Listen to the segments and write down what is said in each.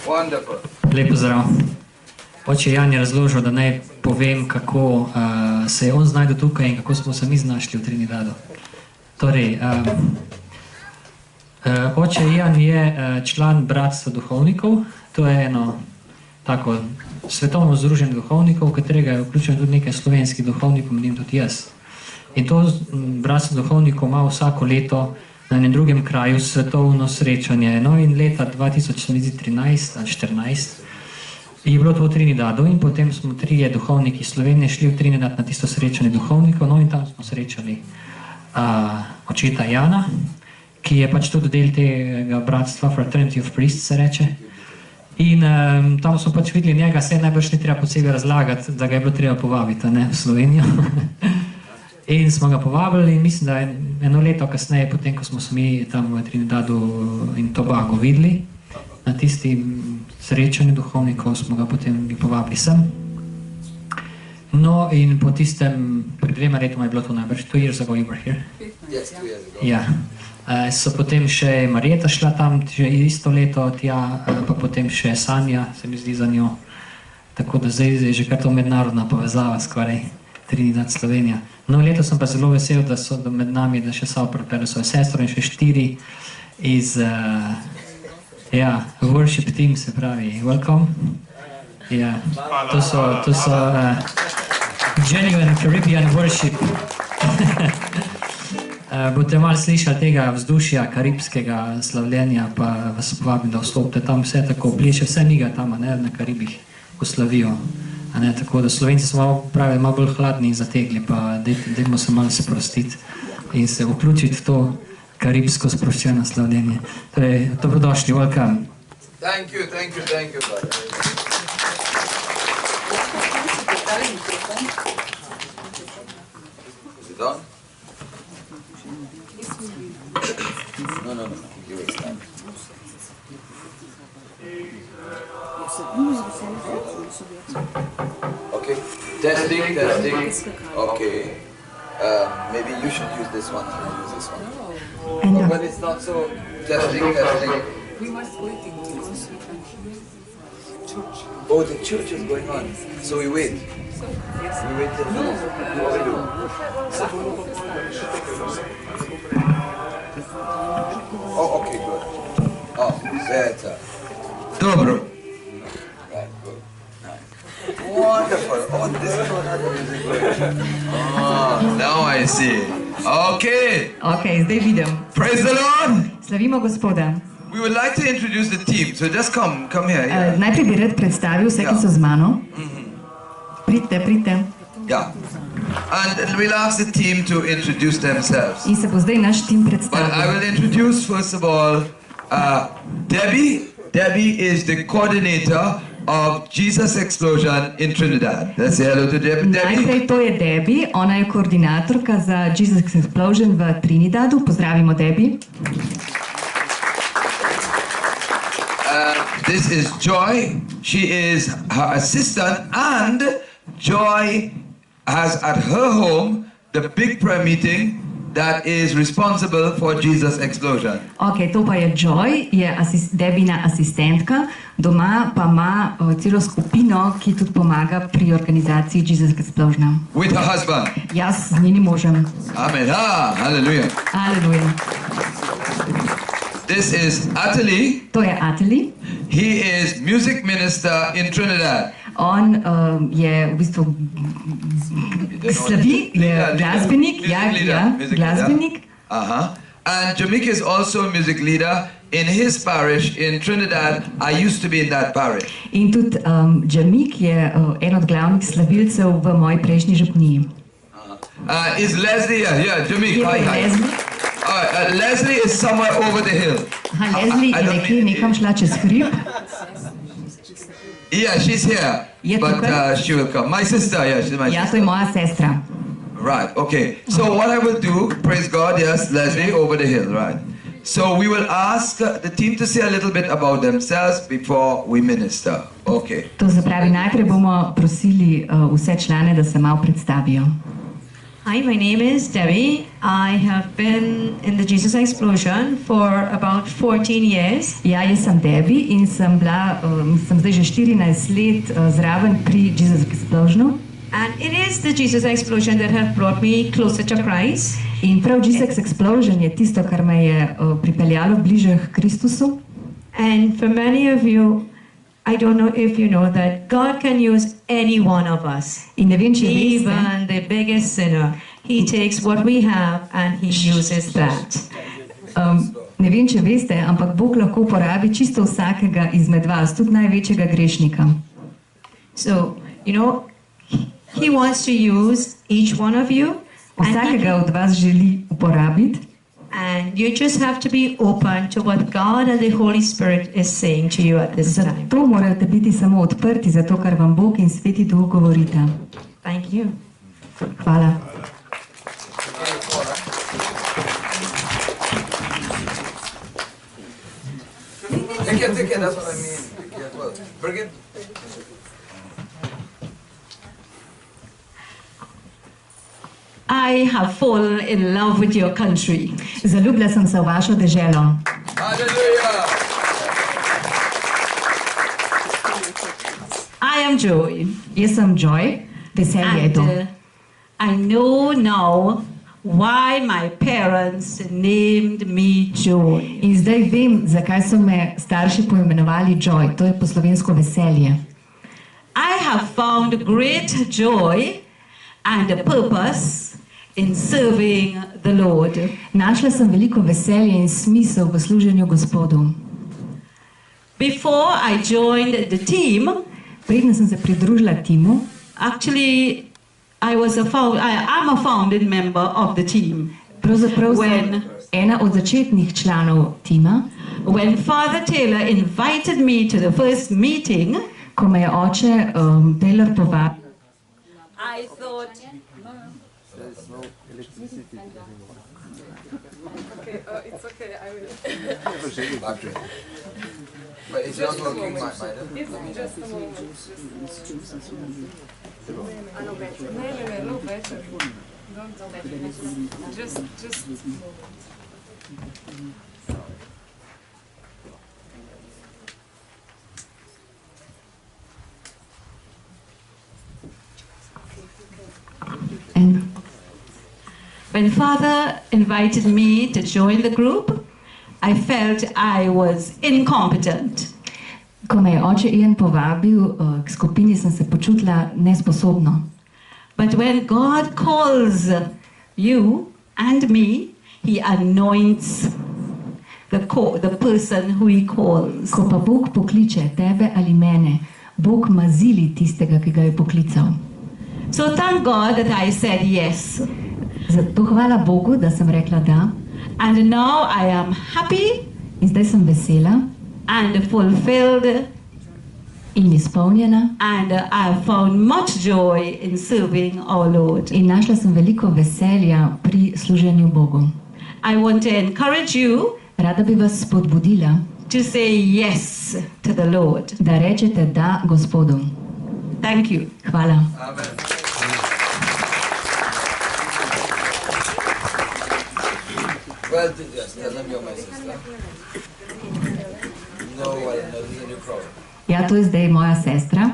Wonderful. Lep pozdrav. Oče Jan je razložil, da naj povem, kako se je on znašel tukaj in kako smo se mi znašli v Trinidadu. Torej, oče Jan je član Bratstva duhovnikov. To je eno tako svetovno združenje duhovnikov, v katerega je vključeno tudi nekaj slovenskih duhovnikov, med njim tudi jaz. In to Bratstvo duhovnikov ima vsako leto na enem drugem kraju svetovno srečanje. No in leta 2013 ali 2014 je bilo to v Trinidadu in potem smo trije duhovniki Slovenije šli v Trinidad na tisto srečanje duhovnikov, no in tam smo srečali očeta Jana, ki je pač tudi del tega bratstva, Fraternity of Priests se reče. In tam smo pač videli njega, se najbrž ne treba posebej razlagati, da ga je bilo treba povabiti v Slovenijo. In smo ga povabili in mislim, da eno leto kasneje, potem ko smo se mi tam v Trinidadu in Tobago videli, na tisti srečanju duhovnikov smo ga potem povabili sem. No in po tistem, pred 2 letoma je bilo to najbrž, 2 years ago you were here? Yes, 2 years ago. Ja. So potem še Marjeta šla tam, že isto leto tja, pa potem še Sanja, se mi zdi za njo. Tako da zdaj je že kar to mednarodna povezava skoraj, Trinidad, Slovenija. No, leto sem pa zelo vesel, da so med nami, da še so pripeljali svojo sestro in še 4 iz worship team, se pravi, welcome. Ja, to so genuine Caribbean worship. Boste malo slišali tega vzdušja karibskega slavljenja, pa vas povabim, da vstopite tam, vse tako pleše, vse miga tam, na Karibih, ko slavijo. Tako da Slovenci smo malo bolj hladni in zategli, pa dajmo se malo sprostiti in se vključiti v to karibsko sproščeno slavljenje. Torej, dobrodošli, welcome. Thank you, brother. Is it on? No. You will stand. Okay. Testing. Okay. Maybe you should use this one. I'll use this one. No. But it's not so. Testing. We must wait because we can hear church. Oh, the church is going on. So we wait. We wait till what we do. Oh, okay, good. Oh, better. Dobro. Right, good. Nice. Wonderful. Oh, this is what other music works. Oh, now I see. Okay. Okay, zdaj vidim. Praise the Lord. Slavimo Gospoda. We would like to introduce the team, so just come here. Yeah. Najprej bi rad predstavil vse, ki so z mano. Pridite. Yeah. And we'll ask the team to introduce themselves. In se bo zdaj naš tim But I predstavil. will introduce first of all Debbie. Debbie is the coordinator of Jesus Explosion in Trinidad. Let's say hello to Debbie. Najprej to je Debbie, ona je koordinatorka za Jesus Explosion v Trinidadu. Pozdravimo Debbie. This is Joy. She is her assistant, and Joy has at her home the big prayer meeting that is responsible for Jesus Explosion. Ok, to pa je Joy, je Debbina asistentka. Doma pa ima celo skupino, ki tudi pomaga pri organizaciji Jesus Explosiona. With her husband. Jaz z njenim možem. Amen. Hallelujah. Aleluja. This is Atali. To je Atali. He is music minister in Trinidad. On je v bistvu slavi, je glasbenik, glasbenik. And Jamaica is also a music leader in his parish in Trinidad. I used to be in that parish. In tudi Jamik je en od glavnih slavilcev v moji prejšnji župniji. Is Leslie here? Yeah, Jamik, hi. Leslie. Leslie is somewhere over the hill. Leslie je nekje nekam šla čez hrib. Yeah, she's here, but she will come. My sister, yeah, she's my sister. Ja, to je moja sestra. Right, okay. So what I will do, praise God, yes, Leslie, over the hill, right? So we will ask the team to say a little bit about themselves before we minister. Okay. To se pravi, najprej bomo prosili vse člane, da se malo predstavijo. Hi, my name is Debbie. I have been in the Jesus Explosion for about 14 years. Ja, jaz sem Debbie in sem zdaj že 14 let zraven pri Jesus Explosionu. And it is the Jesus Explosion that has brought me closer to Christ. In prav Jesus Explosion je tisto, kar me je pripeljalo bliže k Kristusu. And for many of you, I don't know if you know that God can use any one of us. In ne vem, če veste, Even the biggest sinner. He takes what we have and he uses that. Ne vem, če veste, ampak Bog lahko uporabi čisto vsakega izmed vas, tudi največjega grešnika. So, you know, he wants to use each one of you. Vsakega od vas želi uporabiti. And you just have to be open to what God and the Holy Spirit is saying to you at this time. Zato morate biti samo odprti za to, kar vam Bog in Sveti Duh govorita. Thank you. Hvala. Take it, that's what I mean. Birgit? I have fallen in love with your country. Zaljubila sem se v vašo deželo. Hallelujah! I am Joy. Jaz sem Joy, veselje je to. And I know now why my parents named me Joy. In zdaj vem, zakaj so me starši poimenovali Joy. To je po slovensko veselje. I have found great joy and a purpose in serving the Lord. Našla sem veliko veselja in smisel v služenju Gospodu. Before I joined the team, Preden sem se pridružila timu, actually I am a founding member of the team. pravzaprav sem When- ena od začetnih članov tima, When Father Taylor invited me to the first meeting, ko me je oče Taylor povabil. I thought, It's okay, I will. Battery. But it's not working, my It's just a moment. I know better. No, better. Don't tell me. Just a moment. And when Father invited me to join the group, I felt I was incompetent. ko me je oče Ian povabil k skupini, sem se počutila nesposobno. But when God calls you and me, He anoints the person who He calls. Ko pa Bog pokliče tebe ali mene, Bog mazili tistega, ki ga je poklical. So thank God that I said yes. Zato hvala Bogu, da sem rekla da. And now I am happy In zdaj sem vesela and fulfilled, in izpolnjena. and I have found much joy in serving our Lord. In našla sem veliko veselja pri služenju Bogu. I want to encourage you Rada bi vas spodbudila, to say yes to the Lord. da rečete da Gospodu. Thank you. Hvala. Amen. Well, yes, tell them you're my sister. No, this is a new problem. Ja, to je zdaj moja sestra.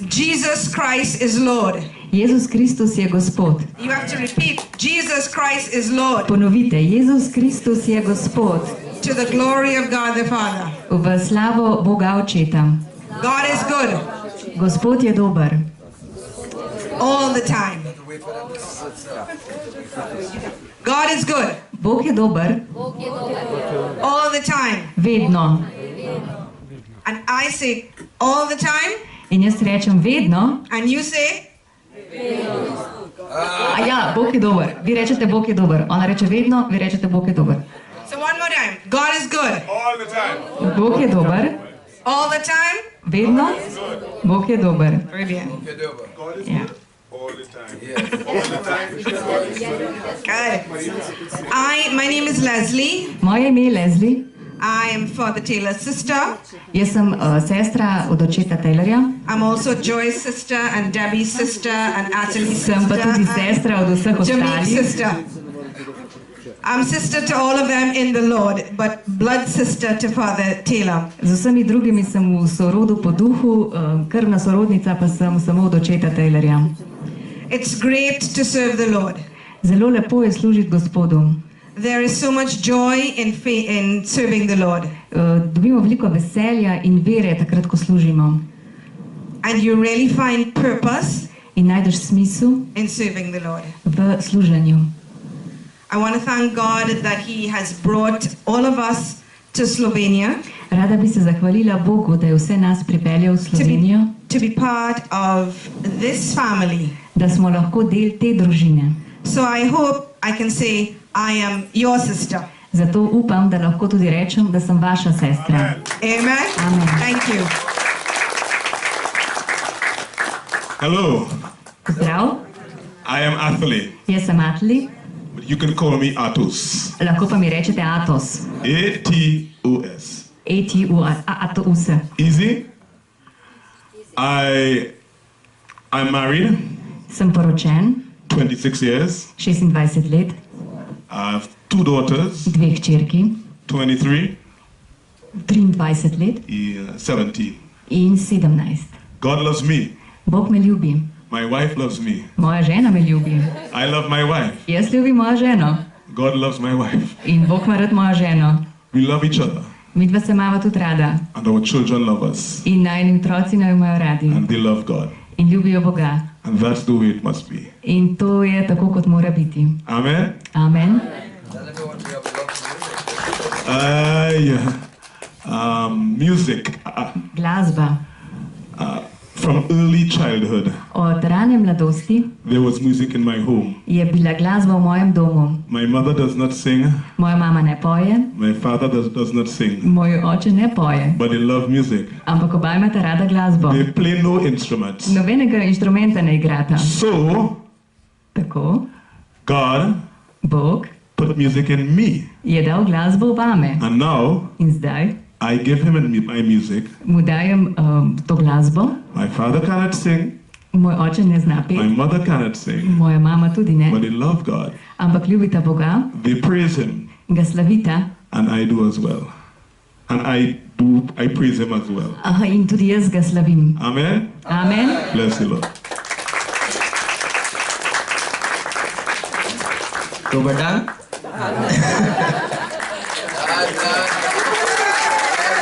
Jesus Christ is Lord. Jezus Kristus je Gospod. You have to repeat, Jesus Christ is Lord, Ponovite, Jezus Kristus je Gospod. to the glory of God the Father. V slavo Boga Očeta. God is good Gospod je dober. all the time. Wait for them to sit up. God is good Bog je dober all the time. vedno. And I say all the time, In jaz rečem vedno. and you say, A ja, Bog je dober. Vi rečete Bog je dober. Ona reče vedno, vi rečete Bog je dober. so one more time. God is good All the time. Bog je dober all the time. vedno. Bog je dober. Brilliant. Okay, do God is Ja. good all the time. Yes. All the time. Good. My name is Leslie. Moje ime je Leslie. I am Father Taylor's sister. Jaz sem sestra od očeta Taylorja. I'm also Joy's sister and Debbie's sister and Atalie's sister. Sem pa tudi sestra od vseh Jamie's ostalih. sister. I'm sister to all of them in the Lord, but blood sister to Father Taylor. Z vsemi drugimi sem v sorodu po duhu, krvna sorodnica pa sem samo od očeta Taylorja. It's great to serve the Lord. Zelo lepo je služiti Gospodu. There is so much joy in serving the Lord. Dobimo veliko veselja in vere takrat, ko služimo. And you really find purpose In najdeš smisel in serving the Lord. v služenju. I want to thank God that He has brought all of us to Slovenia Rada bi se zahvalila Bogu, da je vse nas pripeljal v Slovenijo, to be part of this family. da smo lahko del te družine. So I hope I can say I am your sister. Zato upam, da lahko tudi rečem, da sem vaša sestra. Amen. Amen. Thank you. Hello, Pozdrav, I am Athley. jaz sem Atli, But you can call me Atos. lahko pa mi rečete Atos. A-T-O-S. Atos. Easy? I'm married, Sem poročen, 26 years. 26 let, I have 2 daughters, 2 hčerki, 23 23 let and 17. in 17. God loves me. Bog me ljubi, My wife loves me. moja žena me ljubi, I love my wife. jaz ljubim mojo ženo God loves my wife. in Bog ima rad mojo ženo. We love each other. Midva se imava tudi rada And our children love us. in najni otroci naj imajo radi And they love God. in ljubijo Boga. And that's the way it must be. In to je tako, kot mora biti. Amen? Amen. Tell everyone we have a love Yeah. Music. Glasba. From early childhood, Od rane mladosti there was music in my home. je bila glasba v mojem domu. My mother does not sing. Moja mama ne poje, My father does not sing. moj oče ne poje, But they love music. ampak oba imata rada glasbo. They play no instruments. Nobenega inštrumenta ne igrata. So, Tako, God Bog put music in me. je dal glasbo vame. And now, In zdaj I give him my music. mu dajem to glasbo. My father cannot sing. Moj oče ne zna My peti, mother cannot sing. moja mama tudi ne, But they love God. ampak ljubita Boga, They praise him. ga slavita. And I do as well. And I praise him as well. Aha, in tudi jaz ga slavim. Amen? Amen. Bless the Lord. Dober dan.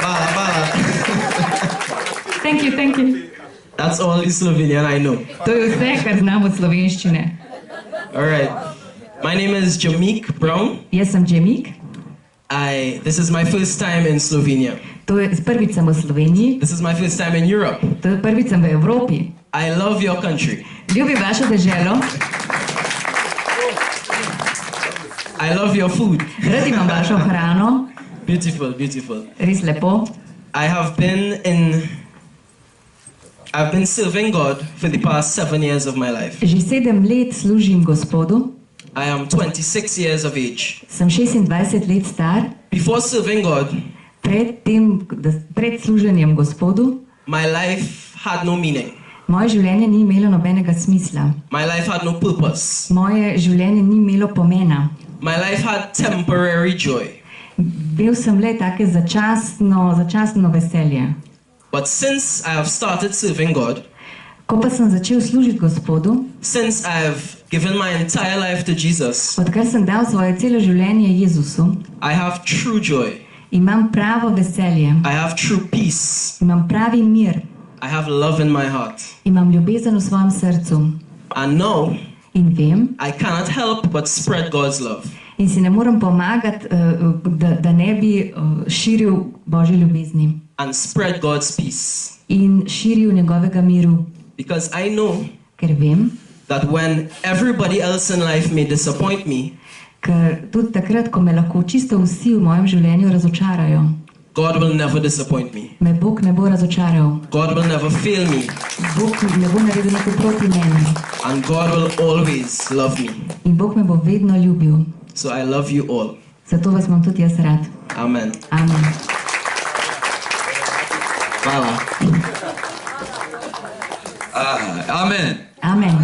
Hvala. Thank you. That's all the Slovenian I know. To je vse, kar znam od slovenščine. All right. My name is Jamik Brown. Jaz sem Jamik, This is my first time in Slovenia. to je prvič sem v Sloveniji, This is my first time in Europe. to je prvič sem v Evropi. I love your country. Ljubim vašo deželo, I love your food. rad imam vašo hrano, Beautiful. res lepo. I've been serving God for the past 7 years of my life. Že 7 let služim Gospodu, I am 26 years of age. sem 26 let star. Before serving God, Pred služenjem Gospodu, my life had no meaning. moje življenje ni imelo nobenega smisla. My life had no purpose. Moje življenje ni imelo pomena. My life had temporary joy. Bil sem le take začasno veselje. But since I have started serving God, Ko pa sem začel služiti Gospodu, since I have given my entire life to Jesus, odkar sem dal svoje celo življenje Jezusu, I have true joy. imam pravo veselje, I have true peace. imam pravi mir, I have love in my heart. imam ljubezen v svojem srcu And now, in vem I cannot help but spread God's love. in si ne morem pomagati, da ne bi širil Božje ljubezni And spread God's peace. in širil njegovega miru, Because I know ker vem, that when everybody else in life may disappoint me, ker tudi takrat, ko me lahko čisto vsi v mojem življenju razočarajo, God will never disappoint me. me Bog ne bo razočaral, God will never fail me. Bog ne bo naredil nekaj proti meni And God will always love me. in Bog me bo vedno ljubil. So I love you all. Zato vas imam tudi jaz rad. Amen. Amen. Hvala. Amen. Amen.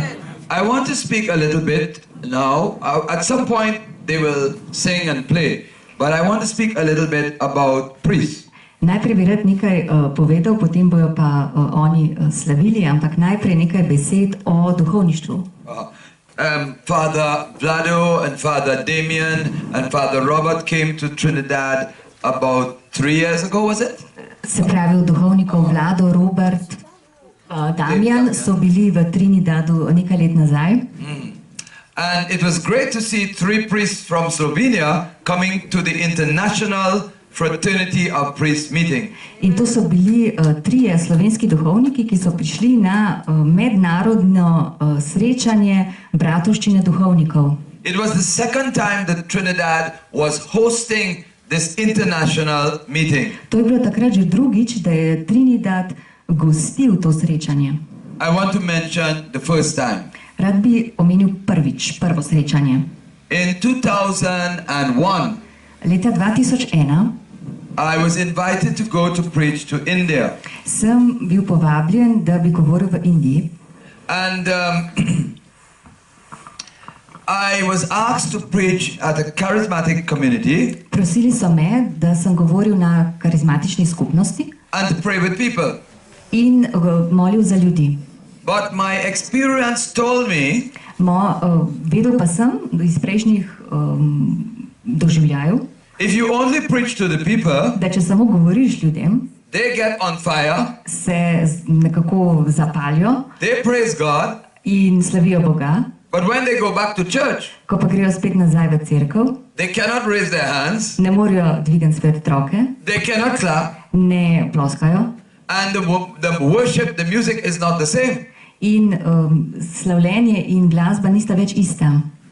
I want to speak a little bit now. At some point, they will sing and play, but I want to speak a little bit about priests. Najprej bi rad nekaj povedal, potem bojo pa oni slavili, ampak najprej nekaj besed o duhovništvu. Father Vlado and Father Damien and Father Robert came to Trinidad about 3 years ago, was it? Se pravi, od duhovnikov Vlado, Robert, Damjan so bili v Trinidadu nekaj let nazaj. And it was great to see 3 priests from Slovenia coming to the International Fraternity of Priests meeting. In to so bili 3 slovenski duhovniki, ki so prišli na mednarodno srečanje bratovščine duhovnikov. It was the second time that Trinidad was hosting this international meeting. To je bilo takrat že drugič, da je Trinidad gostil to srečanje. I want to mention the first time. Rad bi omenil prvo srečanje. In 2001, leta 2001 I was invited to go to preach to India. Sem bil povabljen, da bi govoril v Indiji. And I was asked to preach at a charismatic community. Prosili so me, da sem govoril na karizmatični skupnosti. And to pray with people. In molil za ljudi. But my experience told me. Vedel pa sem iz prejšnjih doživljajev. If you only preach to the people, da če samo govoriš ljudem, they get on fire, se nekako zapalijo, they praise God, in slavijo Boga. But when they go back to church, ko pa grejo spet nazaj v cerkev, they cannot raise their hands, ne morejo dvigniti spet roke, they cannot clap, ne ploskajo, and the worship, the music is not the same. In slavljenje in glasba nista več ista.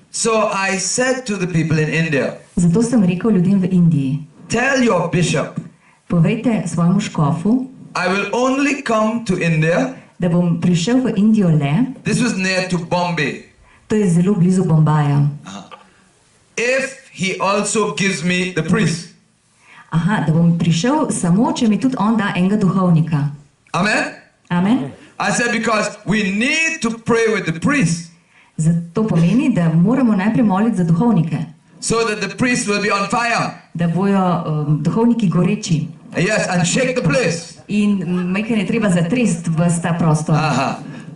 So I said to the people in India, zato sem rekel ljudem v Indiji, tell your bishop, povejte svojemu škofu, I will only come to India, da bom prišel v Indijo le, this was near to Bombay, to je zelo blizu Bombaja, if he also gives me the priest. Da bom prišel samo, če mi tudi on da enega duhovnika. Amen? Amen? I said because we need to pray with the priest. Zato pomeni, da moramo najprej moliti za duhovnike. So that the priest will be on fire. Da bojo duhovniki goreči. Yes, and shake the place. In majkaj je treba zatresti ves ta prostor.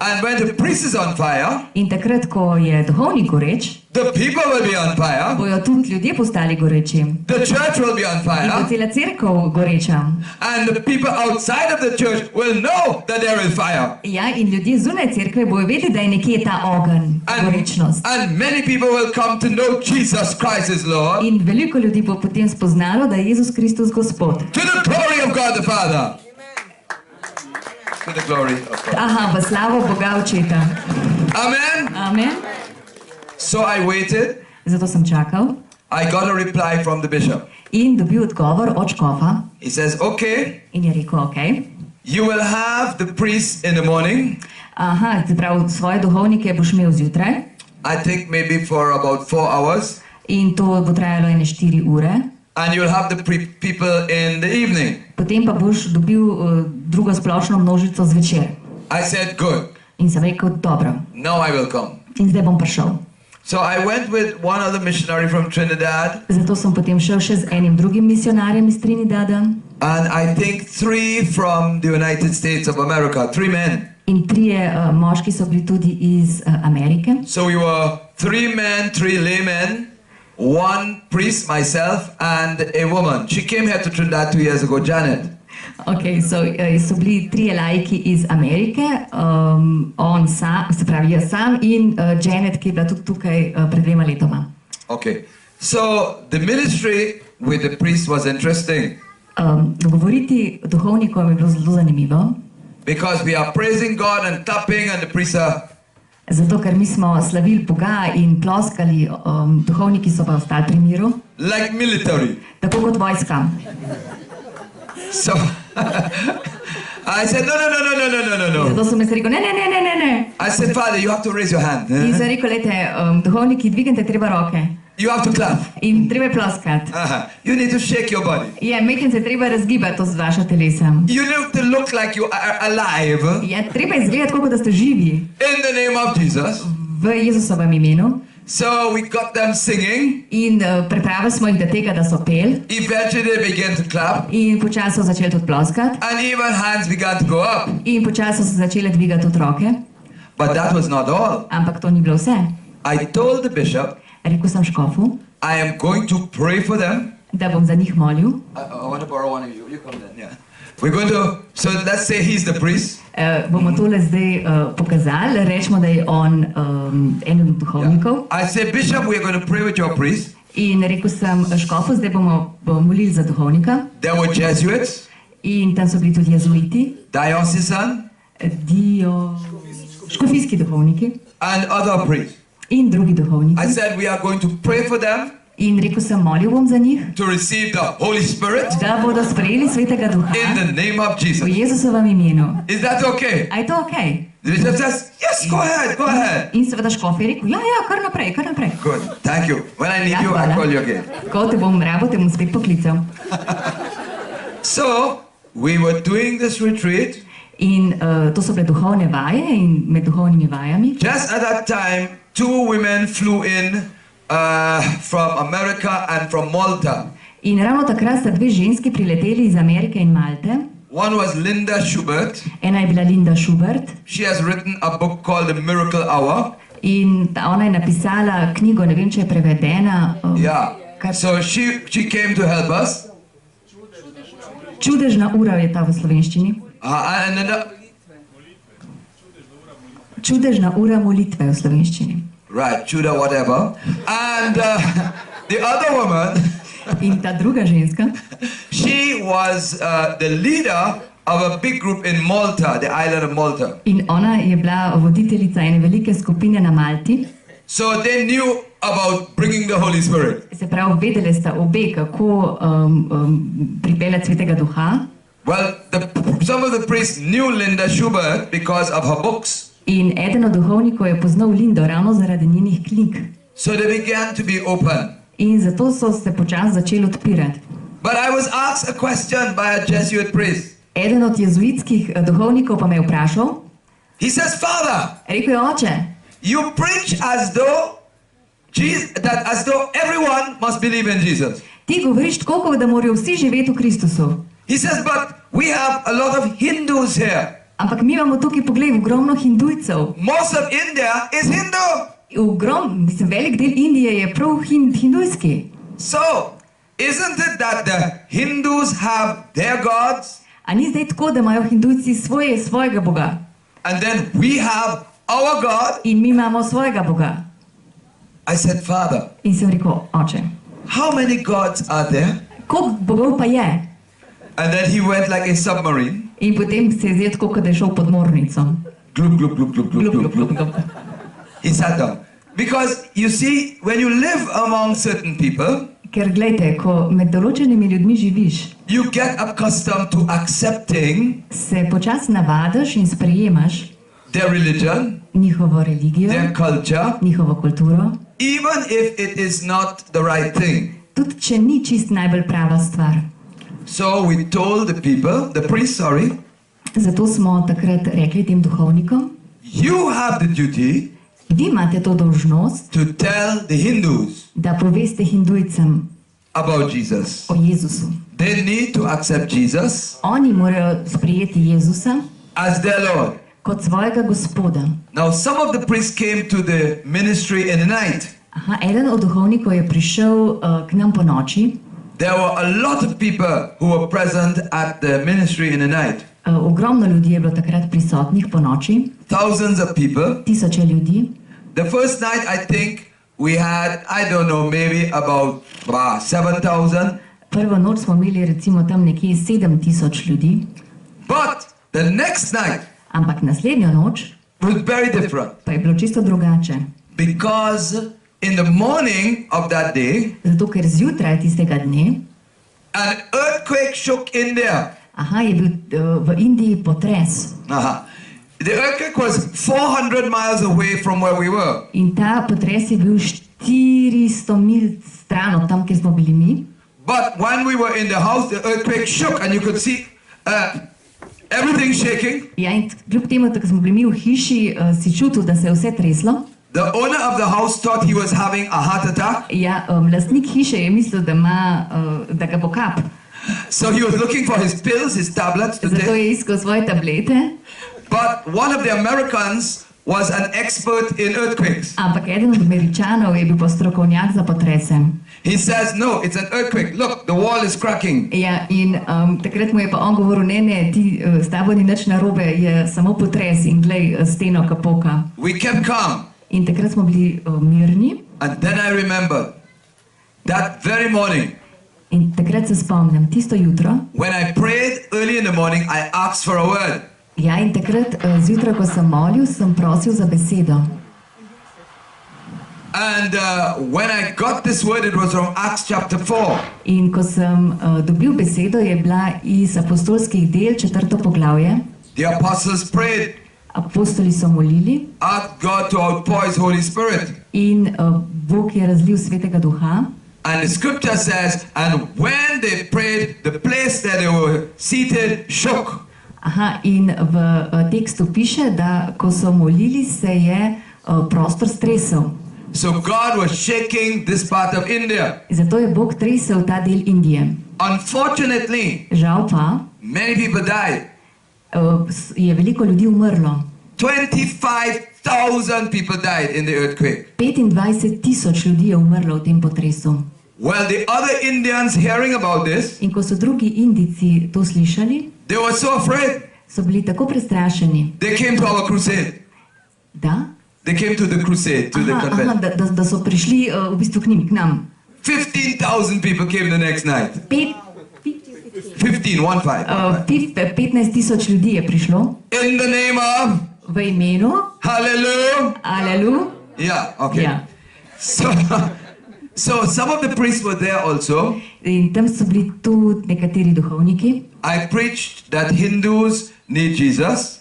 And when the priest is on fire, in takrat, ko je duhovnik goreč, the people will be on fire. Bojo tudi ljudje postali goreči. The church will be on fire. In bo cela cerkev goreča. And the people outside of the church will know that there is fire. Ja, in ljudje zunaj cerkve bojo vedeli, da je nekje ta ogenj, gorečnost. And many people will come to know Jesus Christ is Lord. In veliko ljudi bo potem spoznalo, da je Jezus Kristus Gospod. To the glory of God the Father. To the glory of God. V slavo Boga Očeta. Amen. Amen. So I waited. Zato sem čakal. I got a reply from the bishop. In dobil odgovor od škofa. He says, okay. In je rekel, okay. You will have the priest in the morning. Se pravi, svoje duhovnike boš imel zjutraj. I think maybe for about 4 hours. In to bo trajalo ene 4 ure. And you'll have the people in the evening. Potem pa boš dobil drugo splošno množico zvečer. I said, good. In sem rekel, dobro. Now I will come. In zdaj bom prišel. So I went with one other missionary from Trinidad. Zato sem potem šel še z enim drugim misionarjem iz Trinidada. And I think 3 from the United States of America, 3 men. In 3 moški so bili tudi iz Amerike. So we were 3 men, 3 laymen, 1 priest, myself, and a woman. She came here to Trinidad 2 years ago, Janet. Okay, so bili 3 laiki iz Amerike, on sam, se pravi jaz sam in Janet, ki je bila tudi tukaj pred 2 letoma. Okay, so the ministry with the priest was interesting. Govoriti duhovnikom je bilo zelo zanimivo. Because we are praising God and clapping and the priests are... Zato, ker mi smo slavili Boga in ploskali, duhovniki so pa ostali pri miru. Like military. Tako kot vojska. So, I said, no. Zato sem jaz rekel, ne. I said, Father, you have to raise your hand. In sem rekel, lejte, duhovniki, dvignite treba roke. You have to clap. In treba je ploskati. You need to shake your body. Je, medtem se treba razgibati z vašo telesom. You need to look like you are alive. Je, treba izgledati, kot da ste živi. In the name of Jesus. V Jezusovem imenu. So we got them singing. In pripravili smo jih do tega, da so pel. Eventually they began to clap. In počasi so začeli tudi ploskati. And even hands began to go up. In počasi so se začele dvigati tudi roke. But that was not all. Ampak to ni bilo vse. I told the bishop, Rekel sem škofu, I am going to pray for them. da bom za njih molil. I want to borrow one of you. You come then, yeah. We're going to, so let's say he's the priest. Bomo tole zdaj pokazali, rečemo, da je on eden od duhovnikov. I say, Bishop, we're going to pray with your priest. In rekel sem škofu, zdaj bomo molili za duhovnika. There were Jesuits, In tam so bili tudi jezuiti, diocesan, škofijski duhovniki and other priests. in drugi duhovniki. I said, we are going to pray for them In rekel sem, molil bom za njih, to receive the Holy Spirit da bodo sprejeli Svetega Duha in the name of v Jesus. Jezusovem imenu. Is that okay? A je to ok? The bishop says, yes, go ahead, go ahead. In seveda škof je rekel, ja, kar naprej, kar naprej. Good, thank you. When I need Ja, you, I hvala. call you again. Ko te bom rabil, te bom spet poklical. So, we were doing this retreat. In to so bile duhovne vaje in med duhovnimi vajami. Just at that time, two women flew in from America and from Malta. In ravno takrat sta dve ženski prileteli iz Amerike in Malte. One was Linda Schubert. Ena je bila Linda Schubert. She has written a book called The Miracle Hour. In ona je napisala knjigo, ne vem, če je prevedena. Yeah. So she came to help us. Čudežna ura je ta v slovenščini. And then Čudežna ura molitve v slovenščini. right, Judah, whatever. And the other woman, In ta druga ženska, she was the leader of a big group in Malta, the island of Malta. in ona je bila voditeljica ene velike skupine na Malti. So they knew about bringing the Holy Spirit. Se pravi, vedeli sta obe, kako pripeljati Svetega Duha. Well, some of the priests knew Linda Schubert because of her books. In eden od duhovnikov je poznal Lindo ravno zaradi njenih knjig. So they began to be open. In zato so se počasi začeli odpirati. But I was asked a question by a Jesuit priest. Eden od jezuitskih duhovnikov pa me je vprašal. He says, Father, Rekel je, oče, you preach as though everyone must believe in Jesus. ti govoriš tako, kot da morajo vsi živeti v Kristusu. He says, but we have a lot of Hindus here. Ampak mi imamo tukaj, poglej, ogromno hindujcev. Most of India is Hindu. Velik del Indije je prav hindujski. So, isn't it that the Hindus have their gods A ni zdaj tako, da imajo hindujci svojega Boga and then we have our God? in mi imamo svojega Boga? I said, Father, In sem rekel, oče, how many gods are there? koliko bogov pa je? And then he went like a submarine. In potem se je zdel tako, kot da je šel pod mornico. Gloop, gloop, gloop, gloop, gloop, gloop, gloop. Glup. He sat down. Because you see, when you live among certain people, Ker gledajte, ko med določenimi ljudmi živiš, you get accustomed to accepting se počasi navadiš in sprejemaš their religion, njihovo religijo, their culture, njihovo kulturo, even if it is not the right thing. tudi če ni čist najbolj prava stvar. So we told the people, the priest, sorry, Zato smo takrat rekli tem duhovnikom, you have the duty vi imate to dolžnost, to tell the Hindus da poveste hindujcem about Jesus. o Jezusu. They need to accept Jesus Oni morajo sprejeti Jezusa as their Lord. kot svojega gospoda. Now, some of the priests came to the ministry in the night. Aha, eden od duhovnikov je prišel k nam po noči. There were a lot of people who were present at the ministry in the night. Ogromno ljudi je bilo takrat prisotnih po noči, Thousands of people. tisoče ljudi. The first night, I think we had, I don't know, maybe about 7,000. Prvo noč smo imeli recimo tam nekje 7.000 ljudi, But the next night ampak naslednjo noč was very different. pa je bilo čisto drugače. Because in the morning of that day, Zato ker zjutraj tistega dne, an earthquake shook India. aha, je bil v Indiji potres. The earthquake was 400 miles away from where we were. In ta potres je bil 400 mil stran od tam, kjer smo bili mi. But when we were in the house, the earthquake shook and you could see everything shaking. Ja, in kljub temu, da smo bili mi v hiši, si čutil, da se je vse treslo. The owner of the house thought he was having a heart attack. Ja, lastnik hiše je mislil, da ga bo kap. So he was looking for his pills, his tablets to Zato take. je iskal svoje tablete. But one of the Americans was an expert in earthquakes. Ampak eden od Američanov je bil pa strokovnjak za potrese. He says, no, it's an earthquake. Look, the wall is cracking. Ja, in takrat mu je pa on govoril, ne, s tabo ni nič narobe, je samo potres in glej, steno kapoka. We kept calm. In takrat smo bili mirni. And then I remember that very morning, In takrat se spomnim, tisto jutro. when I prayed early in the morning, I asked for a word. Ja, in takrat zjutraj, ko sem molil, sem prosil za besedo. And when I got this word, it was from Acts chapter 4. In ko sem dobil besedo, je bila iz apostolskih del 4. poglavje. The apostles prayed, Apostoli so molili asked God to outpour His Holy Spirit. in Bog je razlil Svetega Duha. And the scripture says, and when they prayed, the place that they were seated shook. Aha, in v tekstu piše, da ko so molili, se je prostor stresel. So God was shaking this part of India. Zato je Bog tresel ta del Indije. Unfortunately, Žal pa many people died. je veliko ljudi umrlo. 25,000 people died in the earthquake. 25,000 ljudi je umrlo v tem potresu. Well, the other Indians hearing about this, In ko so drugi Indijci to slišali, they were so afraid. so bili tako prestrašeni, They came to our crusade. da, They came to the crusade, to the convention. da so prišli v bistvu k nam. 15,000 people came the next night. 15, 15,000 ljudi je prišlo In the name of v imenu Hallelujah. Alelu. Yeah, okay. Ja. So some of the priests were there also. In tam so bili tudi nekateri duhovniki. I preached that Hindus need Jesus,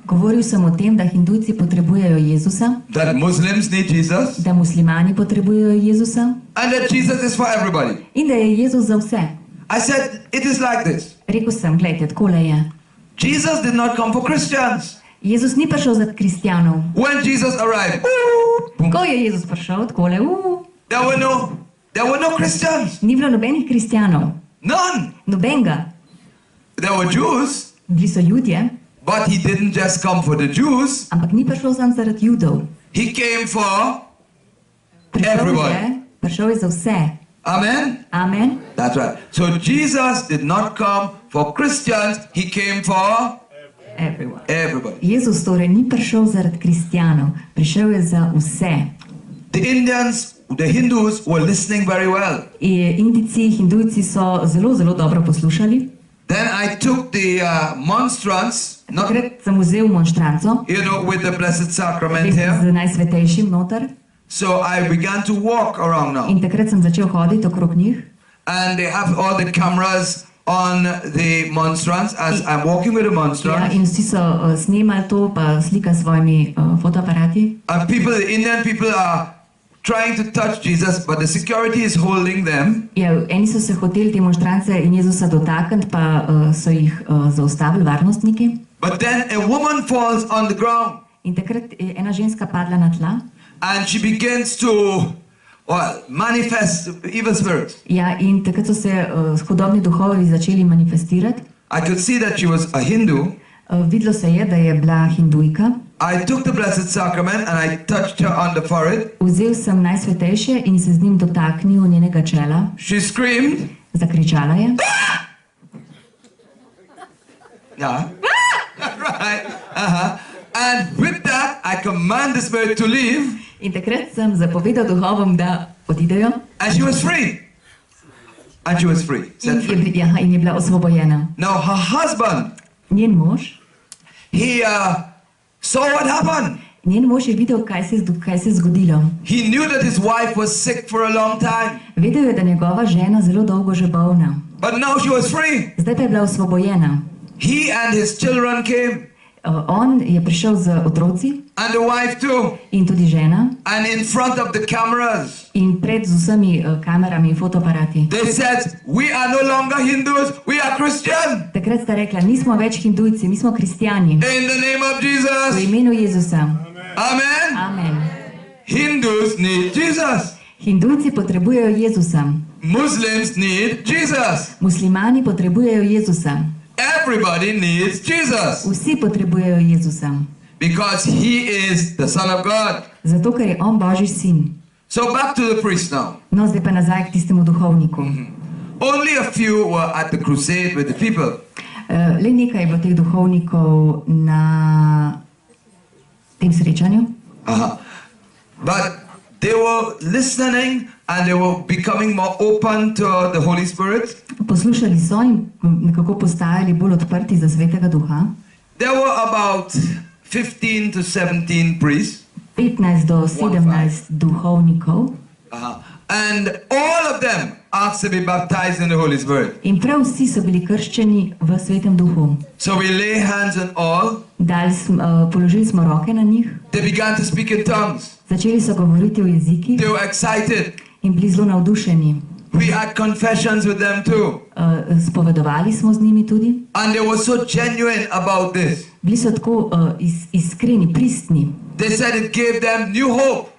Govoril sem o tem, da Hindujci potrebujejo Jezusa, that Muslims need Jesus, da muslimani potrebujejo Jezusa and that Jesus is for everybody. in da je Jezus za vse. I said, it is like this. Rekel sem, gledajte, takole je. Jesus did not come for Christians. Jezus ni prišel za kristjanov. When Jesus arrived, Ko je Jezus prišel, takole, there were no Christians. ni bilo nobenih kristjanov, None. nobenega. There were Jews, Bili so Judje, but he didn't just come for the Jews. ampak ni prišel sam zaradi Judov. He came for Prišel everyone. prišel je za vse. Amen. Amen. That's right. So Jesus did not come for Christians, he came for Everyone. everybody. Jezus torej ni prišel zaradi kristjanov, prišel je za vse. The Indians, the Hindus were listening very well. Indijci, Hindujci so zelo, zelo dobro poslušali. Then I took the monstrance, not, Takrat sem vzel monštranco, with the Blessed Sacrament z here. najsvetejšim noter, So I began to walk around now. in takrat sem začel hoditi okrog njih. And they have all the cameras on the monstrance as I'm walking with the Ja, monstrance. in vsi so snemali to, pa slika s svojimi fotoaparati. And people, the Indian people are trying to touch Jesus, but the security is holding them. Ja, eni so se hoteli te monštrance in Jezusa dotakniti, pa so jih zaustavili varnostniki. But then a woman falls on the ground In takrat je ena ženska padla na tla. and she begins to manifest evil spirits. Ja, in takrat so se hudobni duhovi začeli manifestirati. I could see that she was a Hindu. Videlo se je, da je bila Hindujka. I took the Blessed Sacrament and I touched her on the forehead. Vzel sem najsvetejše in se z njim dotaknil njenega čela. She screamed. Zakričala je. Yeah. Right. And with that, I command the spirit to leave. In takrat sem zapovedal duhovom, da odidejo. And she was free. And she was free. Set free. In je bila osvobojena. Now her husband, Njen mož, he saw what happened. njen mož je videl, kaj se je zgodilo. He knew that his wife was sick for a long time. Vedel je, da njegova žena zelo dolgo že bolna. But now she was free. Zdaj pa je bila osvobojena. He and his children came. On je prišel z otroci and the wife too, in tudi žena and in front of the cameras, in pred z vsemi kamerami in fotoaparati. they said, "We are no longer Hindus, we are Christian." Takrat sta rekla, nismo več hindujci, mi smo kristjani. In the name of V Jesus. imenu Jezusa. Amen. Amen. Hindus need Jesus. Hindujci potrebujejo Jezusa. Muslims need Jesus. Muslimani potrebujejo Jezusa. Everybody needs Jesus Vsi potrebujejo Jezusa. because he is the Son of God. Zato, ker je on Božji sin. So back to the priest now. No, zdaj pa nazaj k tistemu duhovniku. Only a few were at the crusade with the people. Le nekaj je bilo teh duhovnikov na tem srečanju. But they were listening and they were becoming more open to the Holy Spirit. Poslušali so in nekako postajali bolj odprti za Svetega Duha. There were about 15 to 17 priests. 15 do 17 duhovnikov. And all of them asked to be baptized in the Holy Spirit. In prav vsi so bili krščeni v Svetem Duhu. So we lay hands on all. Položili smo roke na njih. They began to speak in tongues. Začeli so govoriti v jezikih They were excited. in bili zelo navdušeni. We had confessions with them too. Spovedovali smo z njimi tudi. And they were so genuine about this. Bili so tako iskreni, pristni. They said it gave them new hope,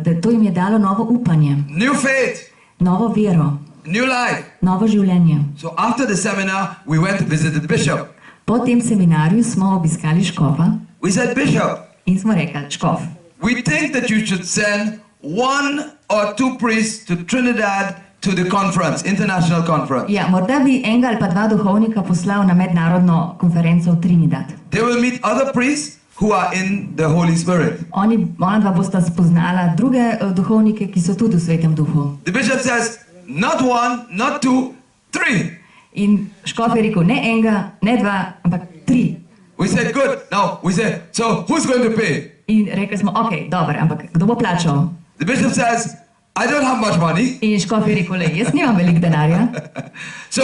Da to jim je dalo novo upanje, new faith, novo vero, new life. novo življenje. So after the seminar, we went to visit the bishop. Po tem seminarju smo obiskali škofa We said, "Bishop, in smo rekli, škof, we think that you should send 1 or 2 priests to Trinidad to the conference, international conference. ja, morda bi enega ali pa dva duhovnika poslal na mednarodno konferenco v Trinidad. They will meet other priests who are in the Holy Spirit." Ona dva bosta spoznala druge duhovnike, ki so tudi v Svetem Duhu. The bishop says, "Not 1, not 2, 3." In škof je rekel, ne enega, ne dva, ampak 3. We said, "Good." Now we say, "So who's going to pay?" In rekli smo, ok, dobro, ampak kdo bo plačal? The bishop says, "I don't have much money." In škof je rekel, jaz nimam veliko denarja, So,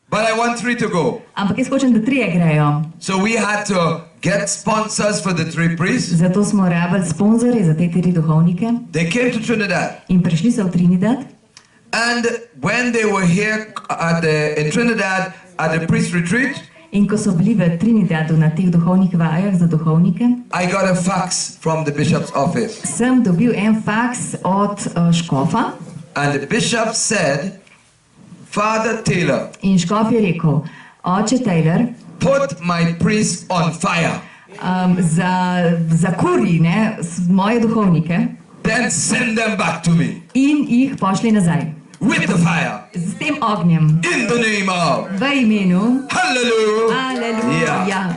but I want 3 to go. ampak jaz hočem, da 3 grejo. So we had to get sponsors for the 3 priests. Zato smo rabili sponzorje za te 3 duhovnike They came to Trinidad. in prišli so v Trinidad. And when they were here in Trinidad at the priest retreat, In ko so bili v Trinidadu na teh duhovnih vajah za duhovnike, I got a fax from the bishop's office. sem dobil en faks od škofa And the bishop said, "Father Taylor, in škof je rekel, oče Taylor, put my priest on fire. zakuri moje duhovnike Then send them back to me in jih pošli nazaj. with the fire. Z tem ognjem. In the name of V imenu. Hallelujah." Aleluja. Yeah.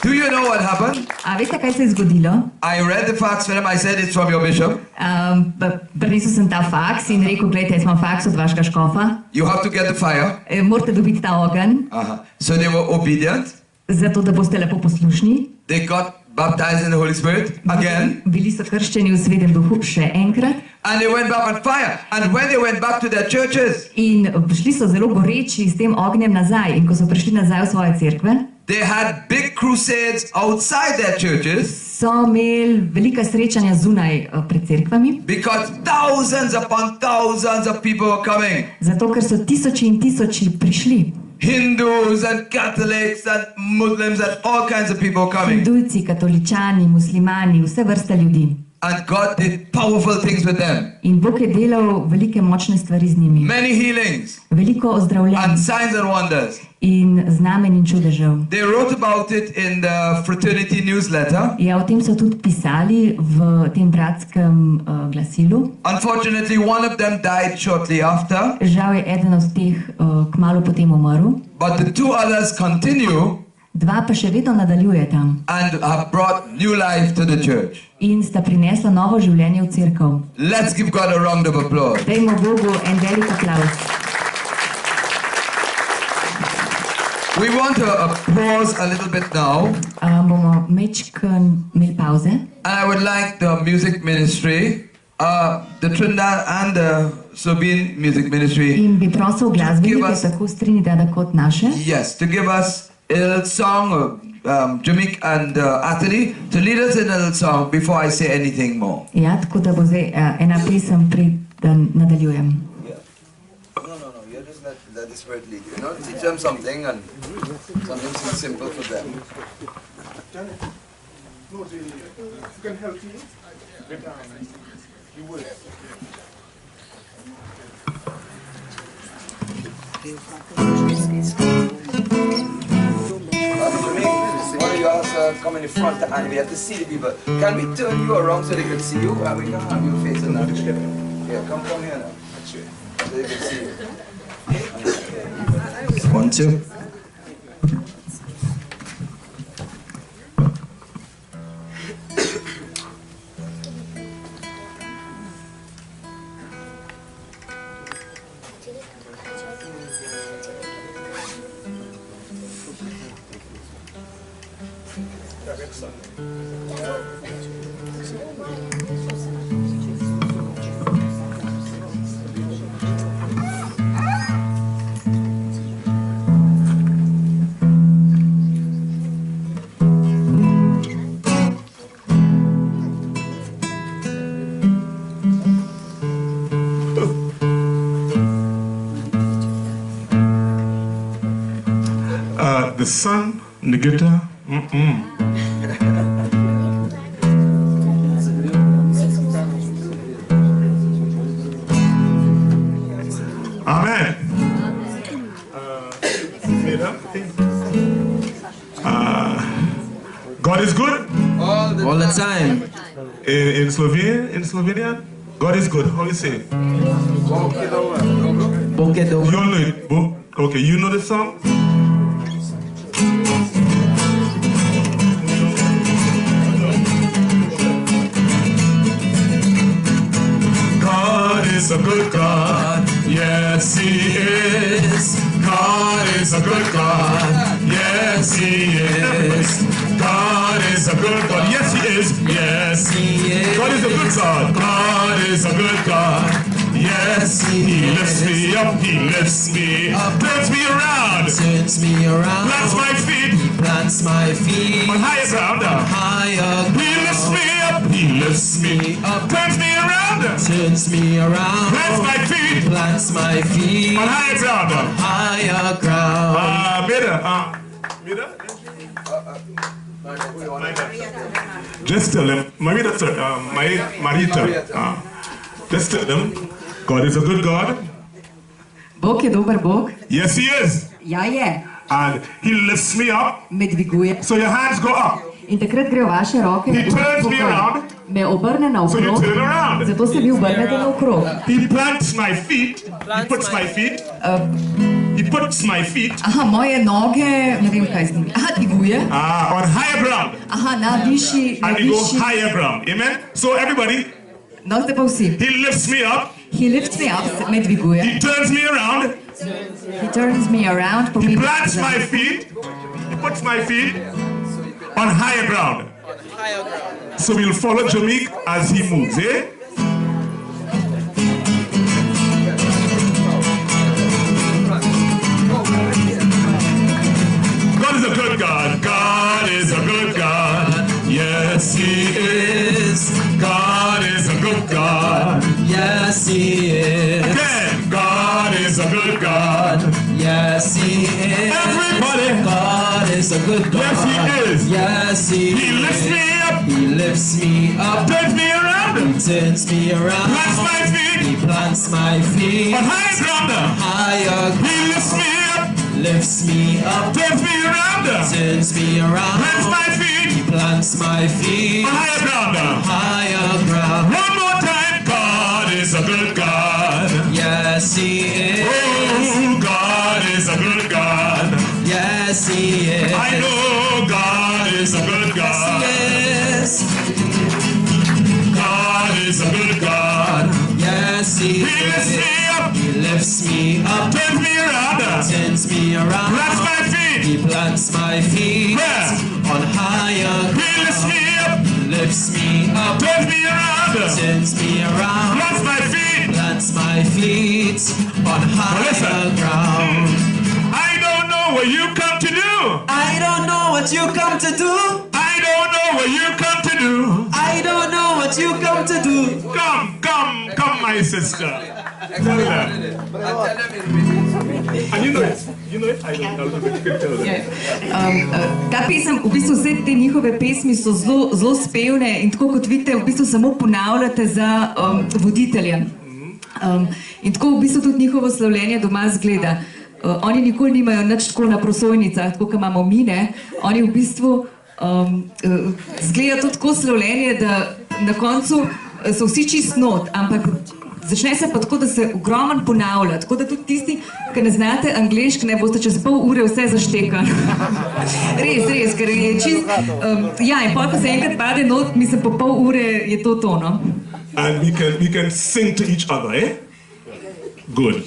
Do you know what happened? A veste, kaj se je zgodilo? I read the fax for him. I said, "It's from your bishop. Prinesel sem ta faks in rekel, gledajte, jaz imam faks od vašega škofa. You have to get the fire." Morate dobiti ta ogenj, So they were obedient. zato da boste lepo poslušni. They got baptized in the Holy Spirit again. Bili so krščeni v Svetem Duhu še enkrat. And they went back on fire. And when they went back to their churches, In prišli so zelo goreči s tem ognjem nazaj. In ko so prišli nazaj v svoje cerkve, they had big crusades outside their churches so imeli velika srečanja zunaj pred cerkvami. because thousands upon thousands of people were coming. Zato, ker so tisoči in tisoči prišli. Hindus and Catholics and Muslims and all kinds of people coming. Hindujci, katoličani, muslimani, vse vrste ljudi. And God did powerful things with them. In Bog je delal velike močne stvari z njimi. Many healings Veliko ozdravljenj and signs and wonders. in znamen in čudežev. They wrote about it in the fraternity newsletter. Ja, o tem so tudi pisali v tem bratskem glasilu. Unfortunately, one of them died shortly after, Žal je eden od teh kmalu potem umrl, but the 2 others continue dva pa še vedno nadaljujeta and have brought new life to the church. in sta prinesla novo življenje v cerkev. Let's give God a round of applause. Dajmo Bogu en velik aplavz. We want to pause a little bit now, Bomo mečken imeli pauze. and I would like the music ministry, the Trinidad and the Sabine music ministry, In bi prosil glasbenike, tako s Trinidada kot naše, yes, to give us a little song, Jamik and Atali, to lead us in a little song before I say anything more. Ja, tako da bo zdaj ena pesem, preden nadaljujem. No, you just let the Spirit lead you. Teach them something and something so simple for them. No, you can help me. You will. One of you also come in the front and we have to see the people. Can we turn you around so they can see you? And we can have your face in that. Yeah, come here now. So they can see you. 1, 2. The sun, the guitar. Amen. God is good all the time. In Slovenia, God is good. How do you say it? You all know it. Okay, you know the song? God is a good God, yes He is. God is a good God, yes He is. God is a good God, yes He is, yes He is. God is a good God, God is a good God, yes He lifts me up, He lifts me up, turns me around, plants my feet, Plants my feet on higher ground, higher ground. He lifts me up, He lifts me up, turns me around, Turns me around. plants my feet Plants my feet on higher ground. higher ground. Just tell them, Marita, just tell them, God is a good God. Bog je dober Bog. Yes, He is. Ja je. And He lifts me up, Me dviguje. so your hands go up. In takrat grejo vaše roke He turns me naokrog. around, Me obrne so you naokrog. turn around. Zato se vi obrnete naokrog. He plants my feet, He puts my feet, He puts my feet Aha, moje noge, ne vem kaj z njimi. Aha, dviguje. on higher ground. Aha, na višji, And we go higher ground. Amen? So everybody, No, zdaj pa vsi. He lifts me up, He lifts me up, me dviguje. He turns me around, He turns me around, He pomeni plants za- my feet, He puts my feet on higher ground. So we'll follow Jamik as he moves, eh? God is a good God. God is a good God. Yes, He is. God is a good God. Yes, He is. Again, God is a good God. Yes, He is. Everybody. God is a good God. Yes, He is. Yes, He He lifts me up, He lifts me up. turns me around, Turns me around. plants my feet He plants my feet on higher ground. higher. He lifts me up, Lifts me up. turns me around, Turns me around. plants my feet Plants my feet on higher ground. higher ground. One more time, God is a good God. Yes, He is. Oh, God is a good God. Yes, He is. I know God is a good God. Yes, God is a good God. yes, He He lifts is. me up, He lifts me up. turns me around, Turns me around. plants my feet. He plants my feet Where? on higher He lifts me up, lifts me up. turns me around, Turns me around. plants my feet. Plants my feet on higher listen. ground. I don't know what you come to do. I what you come to do. I don't know what you come to do. I don't know what you come to do. Come, my sister. Tell them. And you know it. You know it? I don't know. You can tell them. Ta pesem, v bistvu vse te njihove pesmi so zelo spevne in tako kot vidite, v bistvu samo ponavljate za voditeljem. In tako v bistvu tudi njihovo slavljenje doma zgleda. Oni nikoli nimajo nič tako na prosojnicah, tako kot imamo mi, ne. Oni v bistvu zgleda tudi tako slavljenje, da na koncu so vsi čist not, ampak začne se pa tako, da se ogromen ponavlja, tako da tudi tisti, ki ne znate angleški, ne boste čez pol ure vse zaštekali. Res, ker je čist... Ja, in pol, ko se enkrat pade not, mislim, po pol ure je to to, no. And we can sing to each other, eh? Good.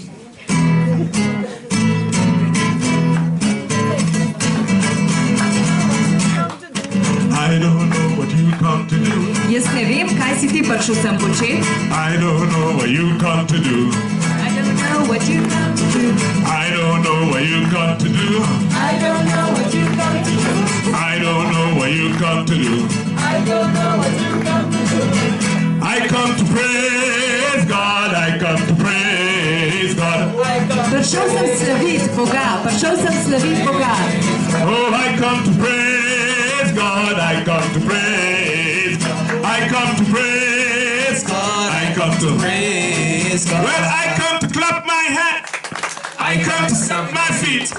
I don't know what you come to do. Jaz ne vem, kaj si ti prišel sem početi. I don't know what you come to do. I don't know what you come to do. I don't know what you come to do. I don't know what you come to do. I don't know what you come to do. I don't know what you come to do. I come to praise God. I come to praise God. Prišel sem slaviti Boga, prišel sem slaviti Boga. Oh, I come to praise God. I come to praise God. I come to praise God. I come to Praise God. Well, I come to clap my hands. I come to stamp my feet.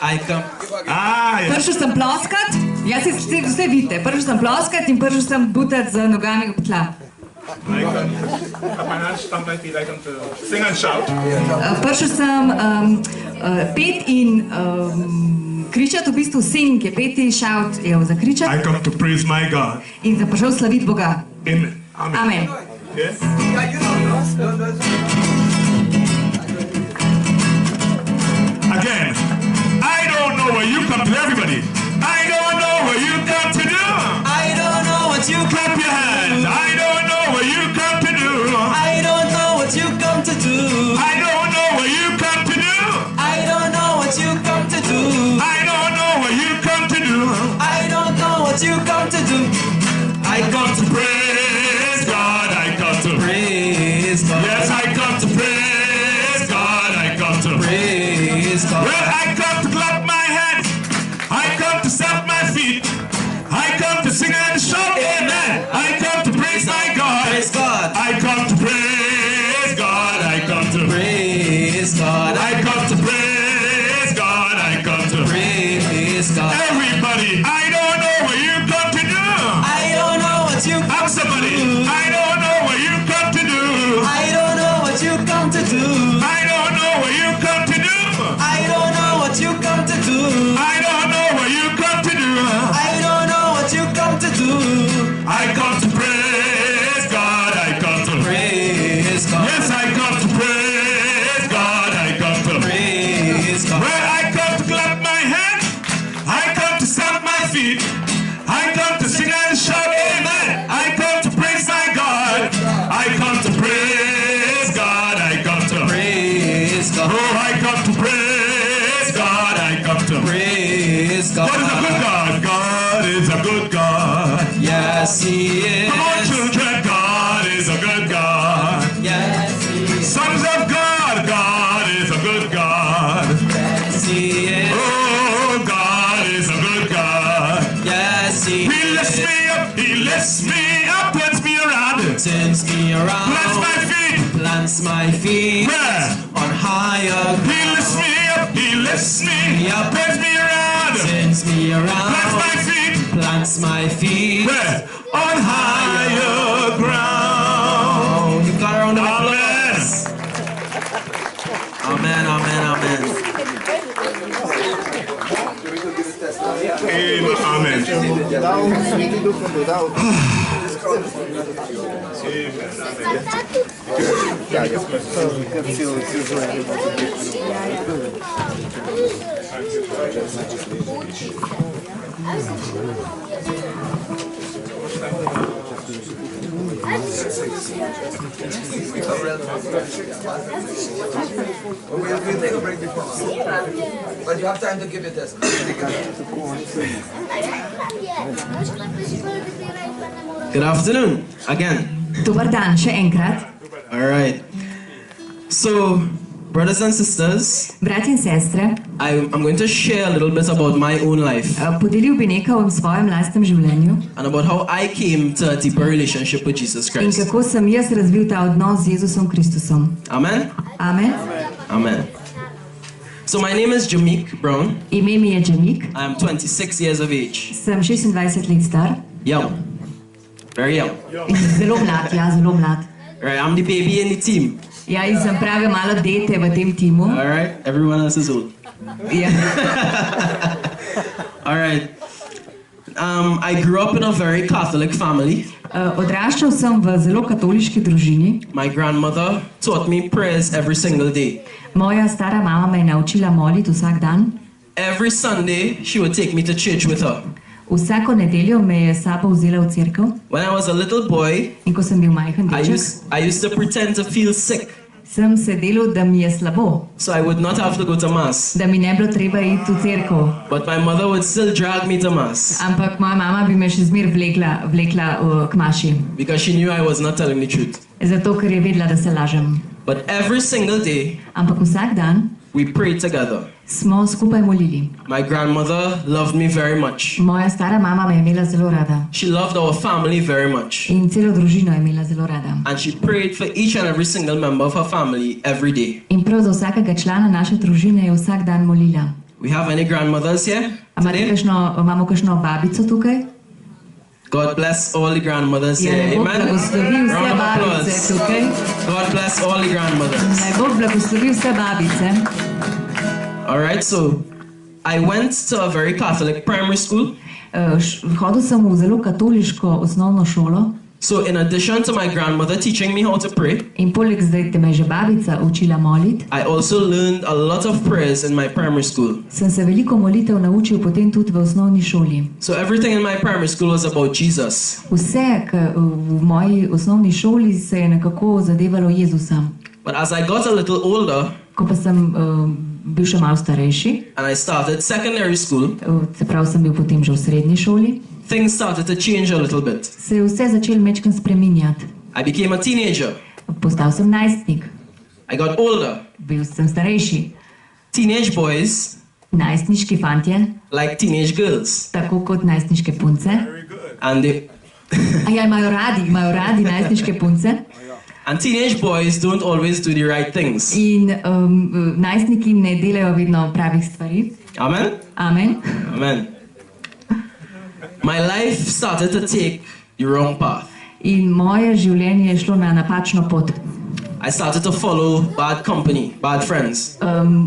I come. Ah, yes. Prišel sem ploskat, jaz se vse vidite, prišel sem ploskat in prišel sem butati z nogami ob tla. I come to clap my hands, stamp my feet. I come to sing and shout. Prišel sem pet in kričati, v bistvu sing je peti, shout je za kričati I come to praise my God. in za prišel slaviti Boga. Amen. Amen. Amen. Yes. Again, I don't know what you come to everybody. I don't know what you come to do. I don't know what you Clap your hands. I don't know what you come to do. I don't know what you come to do. I don't know what you come to do. I don't know what you come to do. I don't know what you come to do. I don't know what you come to do. I come to praise God. I come to Praise God. Yes, I come to praise God. I come to Praise God. Well, I come to clap my hands. I come to stamp my feet. I come to sing and shout, amen. I come to praise my God. Praise God. I come to praise God. I come to Praise God. I come to praise God. I come to Praise God. everybody. I don't know what you come to do. I don't know what you come Ask somebody. I don't know what you come to do. I don't know what you come to do. I don't know what you come to do. I don't know what you come to do. I don't know what you come to do. I don't know what you come to do. I come to praise God. I come to Praise God. Yes, I come to praise God. I come to Praise God. Well, I come to clap my hands. I come to stamp my feet. I come to sing and shout, amen. I come to praise my God. I come to praise God. I come to Praise God. Oh, I come to praise God. I come to Praise God. God is a good God. God is a good God. Yes, He is. Come on, children. God is a good God. Yes, He is. Sons of God, God is a good God. Yes, He is. Oh, God is a good God. Yes, He He lifts is. me up, He lifts me up, turns me around, Turns me around. plants my feet. Plants my feet Where? on higher He lifts ground. me up, He lifts me up, turns me around, Turns me plants my around. feet. Plants my feet Where? On higher ground. You've got a round of Amen. applause. Amen, amen, amen. Amen. We'll take a break before. But you have time to give it this. Good afternoon again. Dobar dan, še enkrat. All right. So, brothers and sisters, Bratje in sestre, I'm going to share a little bit about my own life podelil bi nekaj o svojem lastnem življenju and about how I came to a deeper relationship with Jesus in Christ. kako sem jaz razvil ta odnos z Jezusom Kristusom. Amen? Amen. Amen. So my name is Jameek Brown. Ime mi je Jamik, I'm 26 years of age. sem 26 let star. Young. Very young. Zelo mlad, ja, zelo mlad. Right, I'm the baby in the team. Ja, in sem pravi malo dete v tem timu. All right, everyone else is old. Ja. All right. I grew up in a very Catholic family. Odraščal sem v zelo katoliški družini. My grandmother taught me prayers every single day. Moja stara mama me je naučila moliti vsak dan. Every Sunday, she would take me to church with her. Vsako nedeljo me je s sabo vzela v cerkev. When I was a little boy, In ko sem bil majhen deček, I used to pretend to feel sick, sem se delal, da mi je slabo, so I would not have to go to Mass. da mi ne bilo treba iti v cerkev. But my mother would still drag me to Mass Ampak moja mama bi me še zmer vlekla k maši. because she knew I was not telling the truth. Zato, ker je vedela, da se lažem. But every single day, Ampak vsak dan we prayed together. smo skupaj molili. My grandmother loved me very much. Moja stara mama me je imela zelo rada. She loved our family very much. In celo družino je imela zelo rada. And she prayed for each and every single member of her family every day. In prav za vsakega člana naše družine je vsak dan molila. We have any grandmothers here today? Imamo kakšno babico tukaj? God bless all the grandmothers Ja, here. naj Bog Amen. blagoslovi vse Round of babice applause. tukaj. God bless all the grandmothers. Naj Bog blagoslovi vse babice. All right, so I went to a very Catholic primary school. Hodil sem v zelo katoliško osnovno šolo. So in addition to my grandmother teaching me how to pray, In poleg zdaj, da me je že babica učila moliti, I also learned a lot of prayers in my primary school. sem se veliko molitev naučil potem tudi v osnovni šoli. So everything in my primary school was about Jesus. Vse v moji osnovni šoli se je nekako zadevalo Jezusa. But as I got a little older Ko pa sem bil še malo starejši, and I started secondary school, se pravi sem bil potem že v srednji šoli, things started to change a little bit. se je vse začelo mečkam spreminjati. I became a teenager. Postal sem najstnik, I got older. bil sem starejši. Teenage boys Najstniški fantje, like teenage girls. tako kot najstniške punce. And they, A ja, imajo radi najstniške punce. and teenage boys don't always do the right things. In najstniki ne delajo vedno pravih stvari. Amen? Amen. Amen. My life started to take the wrong path. In moje življenje je šlo na napačno pot. I started to follow bad company, bad friends.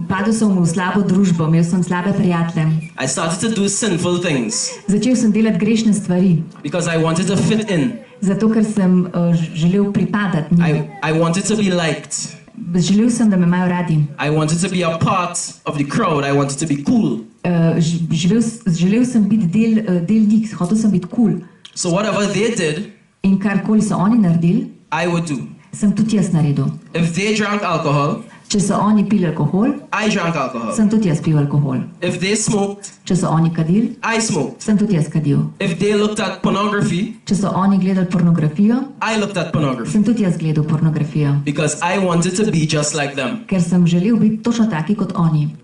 Padel sem v slabo družbo, imel sem slabe prijatelje. I started to do sinful things Začel sem delati grešne stvari, because I wanted to fit in. zato ker sem želel pripadati njim. I wanted to be liked. Želel sem, da me imajo radi. I wanted to be a part of the crowd. I wanted to be cool. Želel sem biti del njih, hotel sem biti kul. So whatever they did, In karkoli so oni naredili, I would do. sem tudi jaz naredil. If they drank alcohol, Če so oni pili alkohol, I drank alcohol. sem tudi jaz pil alkohol. If they smoked, Če so oni kadili, I smoked. sem tudi jaz kadil. If they looked at pornography, Če so oni gledali pornografijo, I looked at pornography sem tudi jaz gledal pornografijo. because I wanted to be just like them. Ker sem želel biti točno taki kot oni.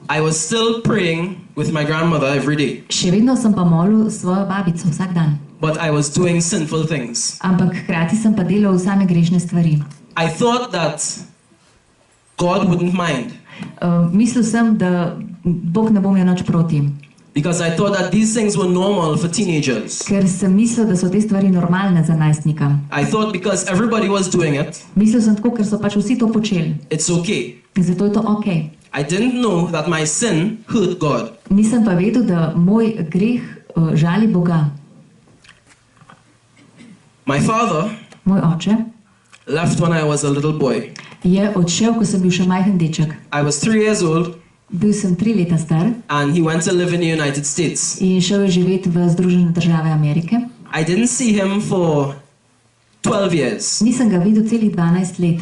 I was still praying with my grandmother every day, Še vedno sem pa molil svojo babico vsak dan. but I was doing sinful things. Ampak hkrati sem pa delal same grešne stvari. I thought that God wouldn't mind Mislil sem, da Bog ne bo imel nič proti. because I thought that these things were normal for teenagers. Ker sem mislil, da so te stvari normalne za najstnika. I thought because everybody was doing it, Mislil sem tako, ker so pač vsi to počeli. it's okay. In zato je to ok. I didn't know that my sin hurt God. Nisem pa vedel, da moj greh žali Boga. My father Moj oče left when I was a little boy. je odšel, ko sem bil še majhen deček. I was 3 years old Bil sem 3 leta star and he went to live in the United States. in šel je živeti v Združene države Amerike. I didn't see him for 12 years. Nisem ga videl celih 12 let.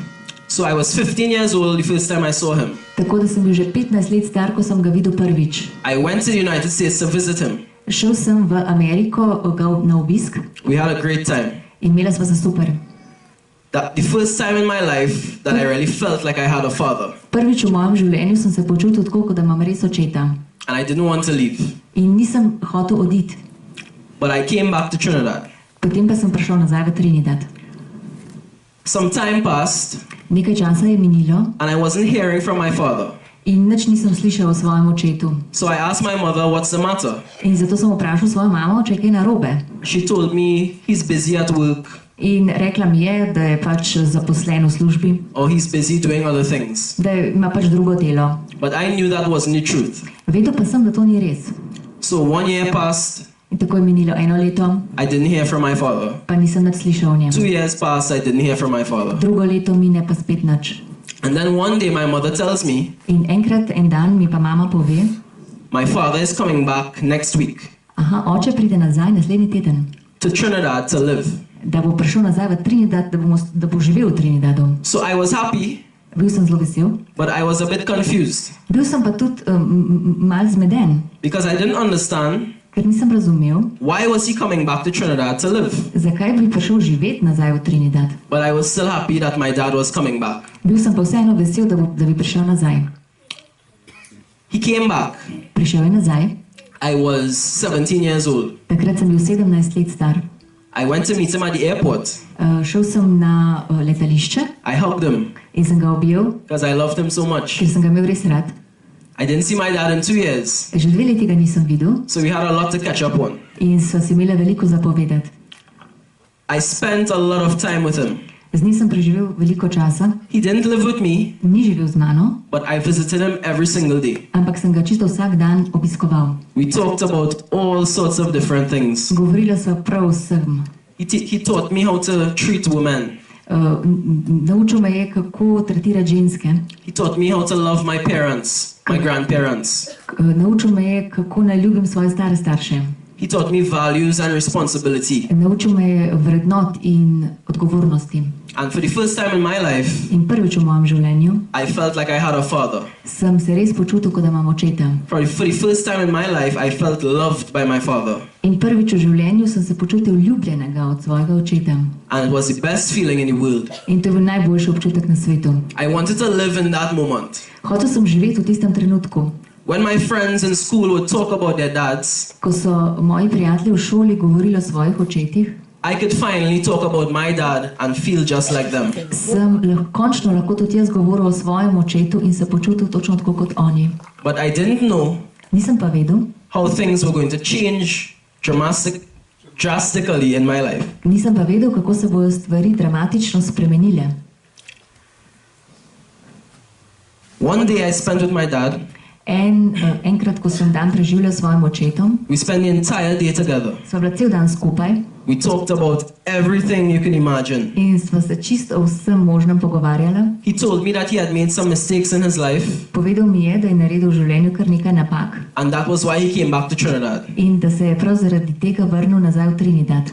So I was 15 years old the first time I saw him. Tako da sem bil že 15 let star, ko sem ga videl prvič. I went to the United States to visit him. Šel sem v Ameriko na obisk We had a great time. in imela sva se super. The first time in my life that I really felt like I had a father. Prvič v mojem življenju sem se počutil tako, kot da imam res očeta. And I didn't want to leave. In nisem hotel oditi. But I came back to Trinidad. Potem pa sem prišel nazaj v Trinidad. Some time passed Nekaj časa je minilo and I wasn't hearing from my father. in nič nisem slišal o svojem očetu. So I asked my mother, what's the matter? In zato sem vprašal svojo mamo, če je kaj narobe. She told me he's busy at work In rekla mi je, da je pač zaposlen v službi, or he's busy doing other things. da ima pač drugo delo. But I knew that wasn't the truth. Vedel pa sem, da to ni res. So 1 year passed, In tako je minilo 1 leto, I didn't hear from my father. pa nisem nič slišal o njem. 2 years passed, I didn't hear from my father. Drugo leto mine, pa spet nič. And then one day my mother tells me, In enkrat, en dan mi pa mama pove, my father is coming back next week aha, oče pride nazaj naslednji teden, to Trinidad to live. da bo prišel nazaj v Trinidad, da bo živel v Trinidadu. So I was happy, Bil sem zelo vesel, but I was a bit confused bil sem pa tudi mal zmeden, because I didn't understand ker nisem razumel, why was he coming back to Trinidad to live. zakaj bi prišel živeti nazaj v Trinidad. But I was still happy that my dad was coming back. Bil sem pa vseeno vesel, da bi prišel nazaj. He came back. Prišel je nazaj, I was 17 years old. takrat sem bil 17 let star. I went to meet him at the airport. Šel sem na letališče I hugged him in sem ga objel, because I loved him so much. ker sem ga imel res rad. I didn't see my dad in 2 years, Že 2 leti ga nisem videl so we had a lot to catch up on. in sva si imela veliko zapovedati. I spent a lot of time with him. Z njim sem preživel veliko časa, He didn't live with me, ni živel z mano, but I visited him every single day. ampak sem ga čisto vsak dan obiskoval. We talked about all sorts of different things. Govorila sva prav vsem. He taught me how to treat women. Naučil me je, kako tretirati ženske. He taught me how to love my parents, my grandparents. Naučil me je, kako naj ljubim svoje stare starše. He taught me values and responsibility. Naučil me je vrednot in odgovornosti. And for the first time in my life, In prvič v mojem življenju I felt like I had a father. sem se res počutil, kot da imam očeta. For the first time in my life, I felt loved by my father. In prvič v življenju sem se počutil ljubljenega od svojega očeta. And it was the best feeling in the world. In to je bil najboljši občutek na svetu. I wanted to live in that moment. Hotel sem živeti v tistem trenutku, When my friends in school would talk about their dads, ko so moji prijatelji v šoli govorili o svojih očetih, I could finally talk about my dad and feel just like them. sem končno lahko tudi jaz govoril o svojem očetu in se počutil točno tako kot oni. But I didn't know Nisem pa vedel, how things were going to change drastically in my life. nisem pa vedel, kako se bodo stvari dramatično spremenile. One day I spent with my dad. Enkrat, ko sem dan preživljal s svojim očetom, We spent the entire day together. sva bila cel dan skupaj We talked about everything you can imagine. in sva se čisto o vsem možnem pogovarjala. He told me that he had made some mistakes in his life, Povedal mi je, da je naredil v življenju kar nekaj napak and that was why he came back to Trinidad. in da se je prav zaradi tega vrnil nazaj v Trinidad.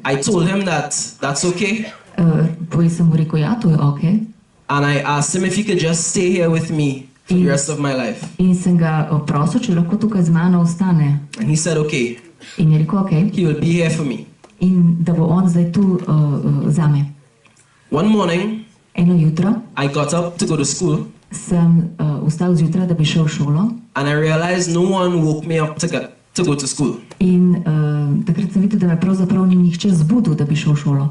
I told him that that's okay, Potem sem mu rekel, ja, to je ok. and I asked him if he could just stay here with me for the rest of my life. In sem ga prosil, če lahko tukaj z mano ostane. And he said, okay, In je rekel, ok. he will be here for me. In da bo on zdaj tu zame. One morning, Eno jutro I got up to go to school, sem vstal zjutraj, da bi šel v šolo. and I realized no one woke me up to go to school. In takrat sem videl, da me pravzaprav ni nihče zbudil, da bi šel v šolo.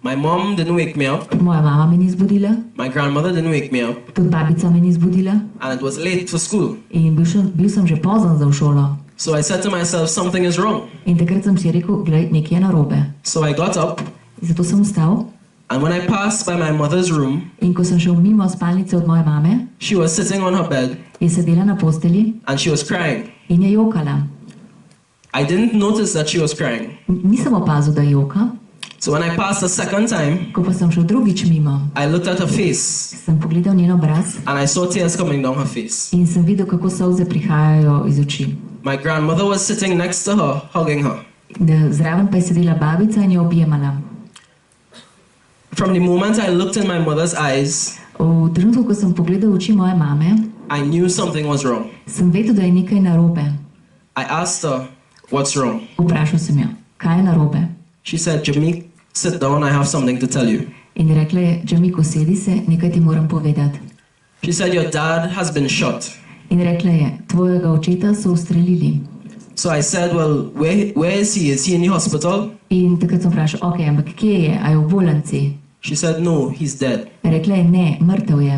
My mom didn't wake me up, Moja mama me ni zbudila, my grandmother didn't wake me up, tudi babica me ni zbudila. and it was late for school. In bil sem že pozen za v šolo. So I said to myself, something is wrong. In takrat sem si rekel, glej, nekaj je narobe. So I got up, In zato sem vstal. and when I passed by my mother's room, In ko sem šel mimo spalnice od moje mame, she was sitting on her bed je sedela na postelji and she was crying. in je jokala. I didn't notice that she was crying. Nisem opazil, da joka. So when I passed the second time, Ko pa sem šel drugič mimo, I looked at her face sem pogledal njen obraz and I saw tears coming down her face. in sem videl, kako solze prihajajo iz oči. My grandmother was sitting next to her, hugging her. Zraven pa je sedela babica in jo objemala. From the moment I looked in my mother's eyes, V trenutku, ko sem pogledal v oči moje mame, I knew something was wrong. sem vedel, da je nekaj narobe. I asked her, what's wrong? Vprašal sem jo, kaj je narobe. She said, Jameek, sit down, I have something to tell you. In rekla je, Jamiko, sedi se, nekaj ti moram povedati. She said, your dad has been shot. In rekla je, tvojega očeta so ustrelili. So I said, well, where is he? Is he in the hospital? In takrat sem vprašal, ok, ampak kje je, a je v bolnici? She said, no, he's dead. Rekla je, ne, mrtev je.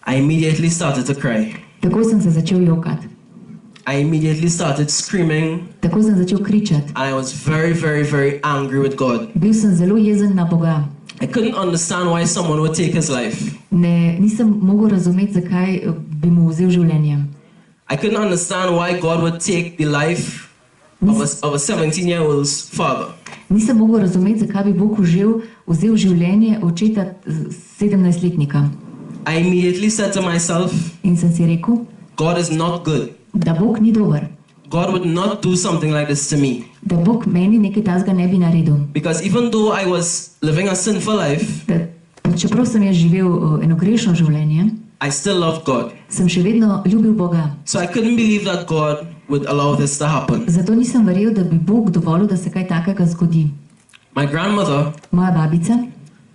I immediately started to cry. Takoj sem se začel jokati. I immediately started screaming, Takoj sem začel kričati. and I was very, very, very angry with God. Bil sem zelo jezen na Boga. I couldn't understand why someone would take his life. Nisem mogel razumeti, zakaj bi mu vzel življenje. I couldn't understand why God would take the life of a 17-year-old's father. Nisem mogel razumeti, zakaj bi Bog vzel življenje očeta 17-letnika. I immediately said to myself, In sem si rekel, God is not good. da Bog ni dober. God would not do something like this to me. Da Bog meni nekaj takega ne bi naredil. Because even though I was living a sinful life, Čeprav sem jaz živel eno grešno življenje, I still loved God. sem še vedno ljubil Boga. So I couldn't believe that God would allow this to happen. Zato nisem verjel, da bi Bog dovolil, da se kaj takega zgodi. My grandmother Moja babica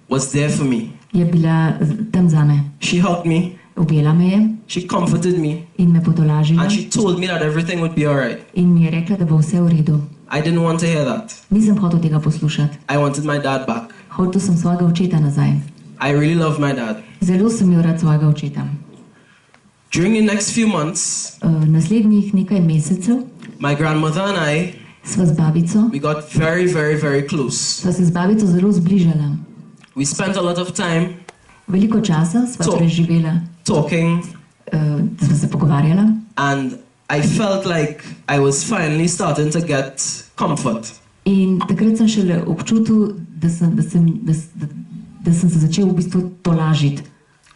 was there for me. je bila tam zame. She hugged me, Objela me je she comforted me, in me potolažila and she told me that everything would be alright. in mi je rekla, da bo vse v redu. I didn't want to hear that. Nisem hotel tega poslušati. I wanted my dad back. Hotel sem svojega očeta nazaj. I really loved my dad. Zelo sem imel rad svojega očeta. During the next few months, Naslednjih nekaj mesecev my grandmother and I, sva z babico, we got very, very, very close. sva se z babico zelo zbližala. We spent a lot of time Veliko časa sva To. preživela, talking, sva se pogovarjala and I felt like I was finally starting to get comfort. in takrat sem šele občutil, da sem se začel v bistvu tolažiti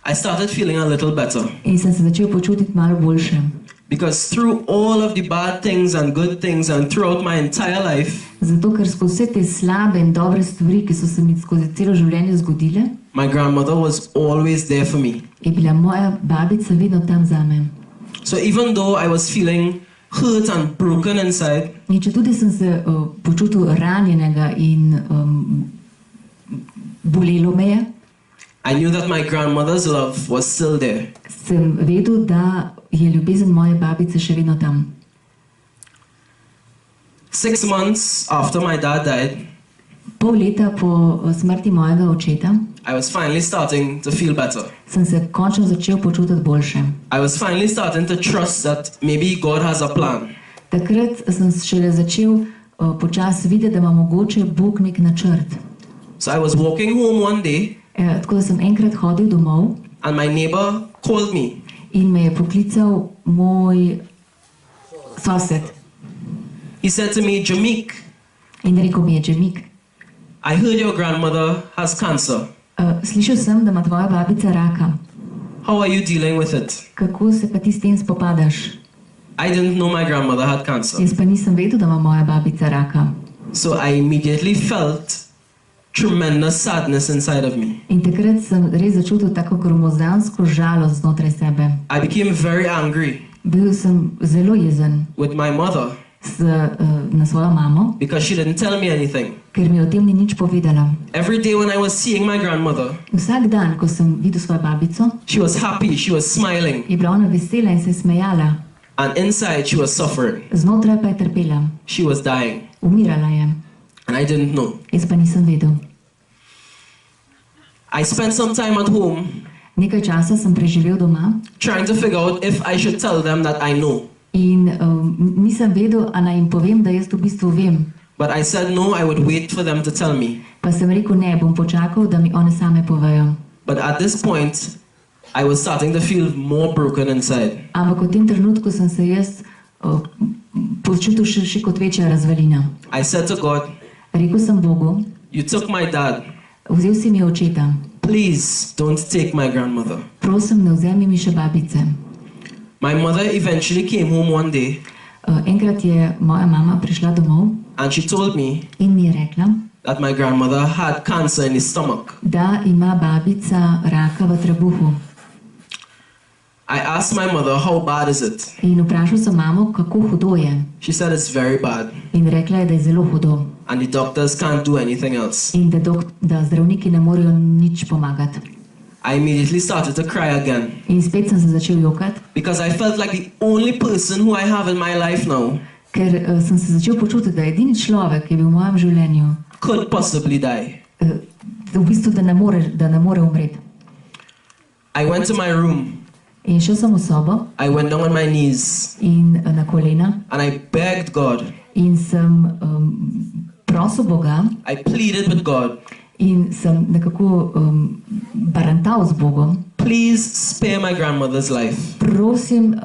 I started feeling a little better in sem se začel počutiti malo boljše. because through all of the bad things and good things and throughout my entire life, Zato, ker skozi vse te slabe in dobre stvari, ki so se mi skozi celo življenje zgodile, my grandmother was always there for me. je bila moja babica vedno tam zame. So even though I was feeling hurt and broken inside, In če tudi sem se počutil ranjenega in bolelo me je, I knew that my grandmother's love was still there. sem vedel, da je ljubezen moje babice še vedno tam. 6 months after my dad died, Pol leta po smrti mojega očeta I was finally starting to feel better. sem se končno začel počutiti boljše. I was finally starting to trust that maybe God has a plan. Takrat sem šele začel počasi videti, da ima mogoče Bog nek načrt. So I was walking home one day Tako da sem enkrat hodil domov and my neighbor called me. in me je poklical moj sosed He said to me, Jameek, in rekel mi je, Jamik, I heard your grandmother has cancer. slišal sem, da ima tvoja babica raka. How are you dealing with it? Kako se pa ti s tem spopadaš? I didn't know my grandmother had cancer. Jaz pa nisem vedel, da ima moja babica raka. So I immediately felt tremendous sadness inside of me. In takrat sem res začutil tako gromozansko žalost znotraj sebe. I became very angry Bil sem zelo jezen with my mother na svojo mamo, because she didn't tell me anything. ker mi o tem ni nič povedala. Every day when I was seeing my grandmother, Vsak dan, ko sem videl svojo babico, she was happy, she was smiling, je bila ona vesela in se je smejala. and inside she was suffering. Znotraj pa je trpela. She was dying, Umirala je. and I didn't know. Jaz pa nisem vedel. I spent some time at home Nekaj časa sem preživel doma trying to figure out if I should tell them that I know. in nisem vedel, a naj jim povem, da jaz v bistvu vem. But I said no, I would wait for them to tell me. Pa sem rekel, ne, bom počakal, da mi one same povejo. But at this point, I was starting to feel more broken inside. Ampak v tem trenutku sem se jaz počutil še kot večja razvalina. I said to God, Rekel sem Bogu, you took my dad. vzel si mi očeta, Please don't take my grandmother. prosim, ne vzemi mi še babice. My mother eventually came home one day Enkrat je moja mama prišla domov and she told me in mi je rekla, that my grandmother had cancer in the stomach. da ima babica raka v trebuhu. I asked my mother, how bad is it? In vprašal sem mamo, kako hudo je. She said it's very bad In rekla je, da je zelo hudo. and the doctors can't do anything else. In da zdravniki ne morejo nič pomagati. I immediately started to cry again In spet sem se začel jokati, because I felt like the only person who I have in my life now ker sem se začel počutiti, da je edini človek, ki je bil v mojem življenju, could possibly die. v bistvu, da ne more umreti. I went to my room, In šel sem v sobo I went down on my knees in na kolena and I begged God, in sem prosil Boga I pleaded with God, in sem nekako barantal z Bogom. please spare my grandmother's life. Prosim,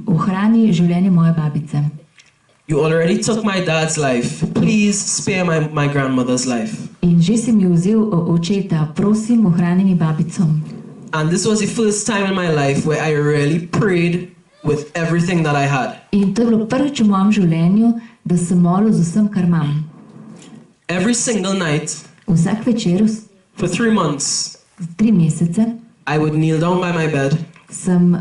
ohrani življenje moje babice. You already took my dad's life. Please spare my grandmother's life. In že si mi vzel očeta, prosim, ohrani mi babico. And this was the first time in my life where I really prayed with everything that I had. In to je bilo prvič v mojem življenju, da sem molil z vsem, kar imam. Every single night Vsak večer, for 3 months, 3 mesece, I would kneel down by my bed sem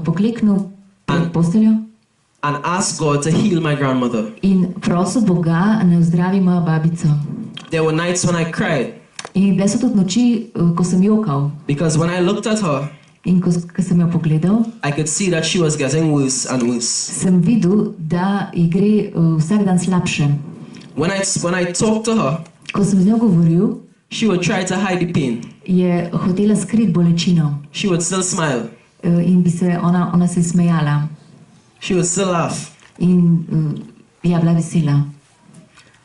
pokleknil pred posteljo and ask God to heal my grandmother. in prosil Boga, naj zdravi mojo babico. There were nights when I cried In bile so tudi noči, ko sem jokal. because when I looked at her, In ko sem jo pogledal, I could see that she was getting worse and worse. sem videl, da ji gre vsak dan slabše. When I talked to her, Ko sem z njo govoril, she would try to hide the pain. je hotela skriti bolečino She would still smile. in bi se ona se smejala She would still laugh. in je bila vesela.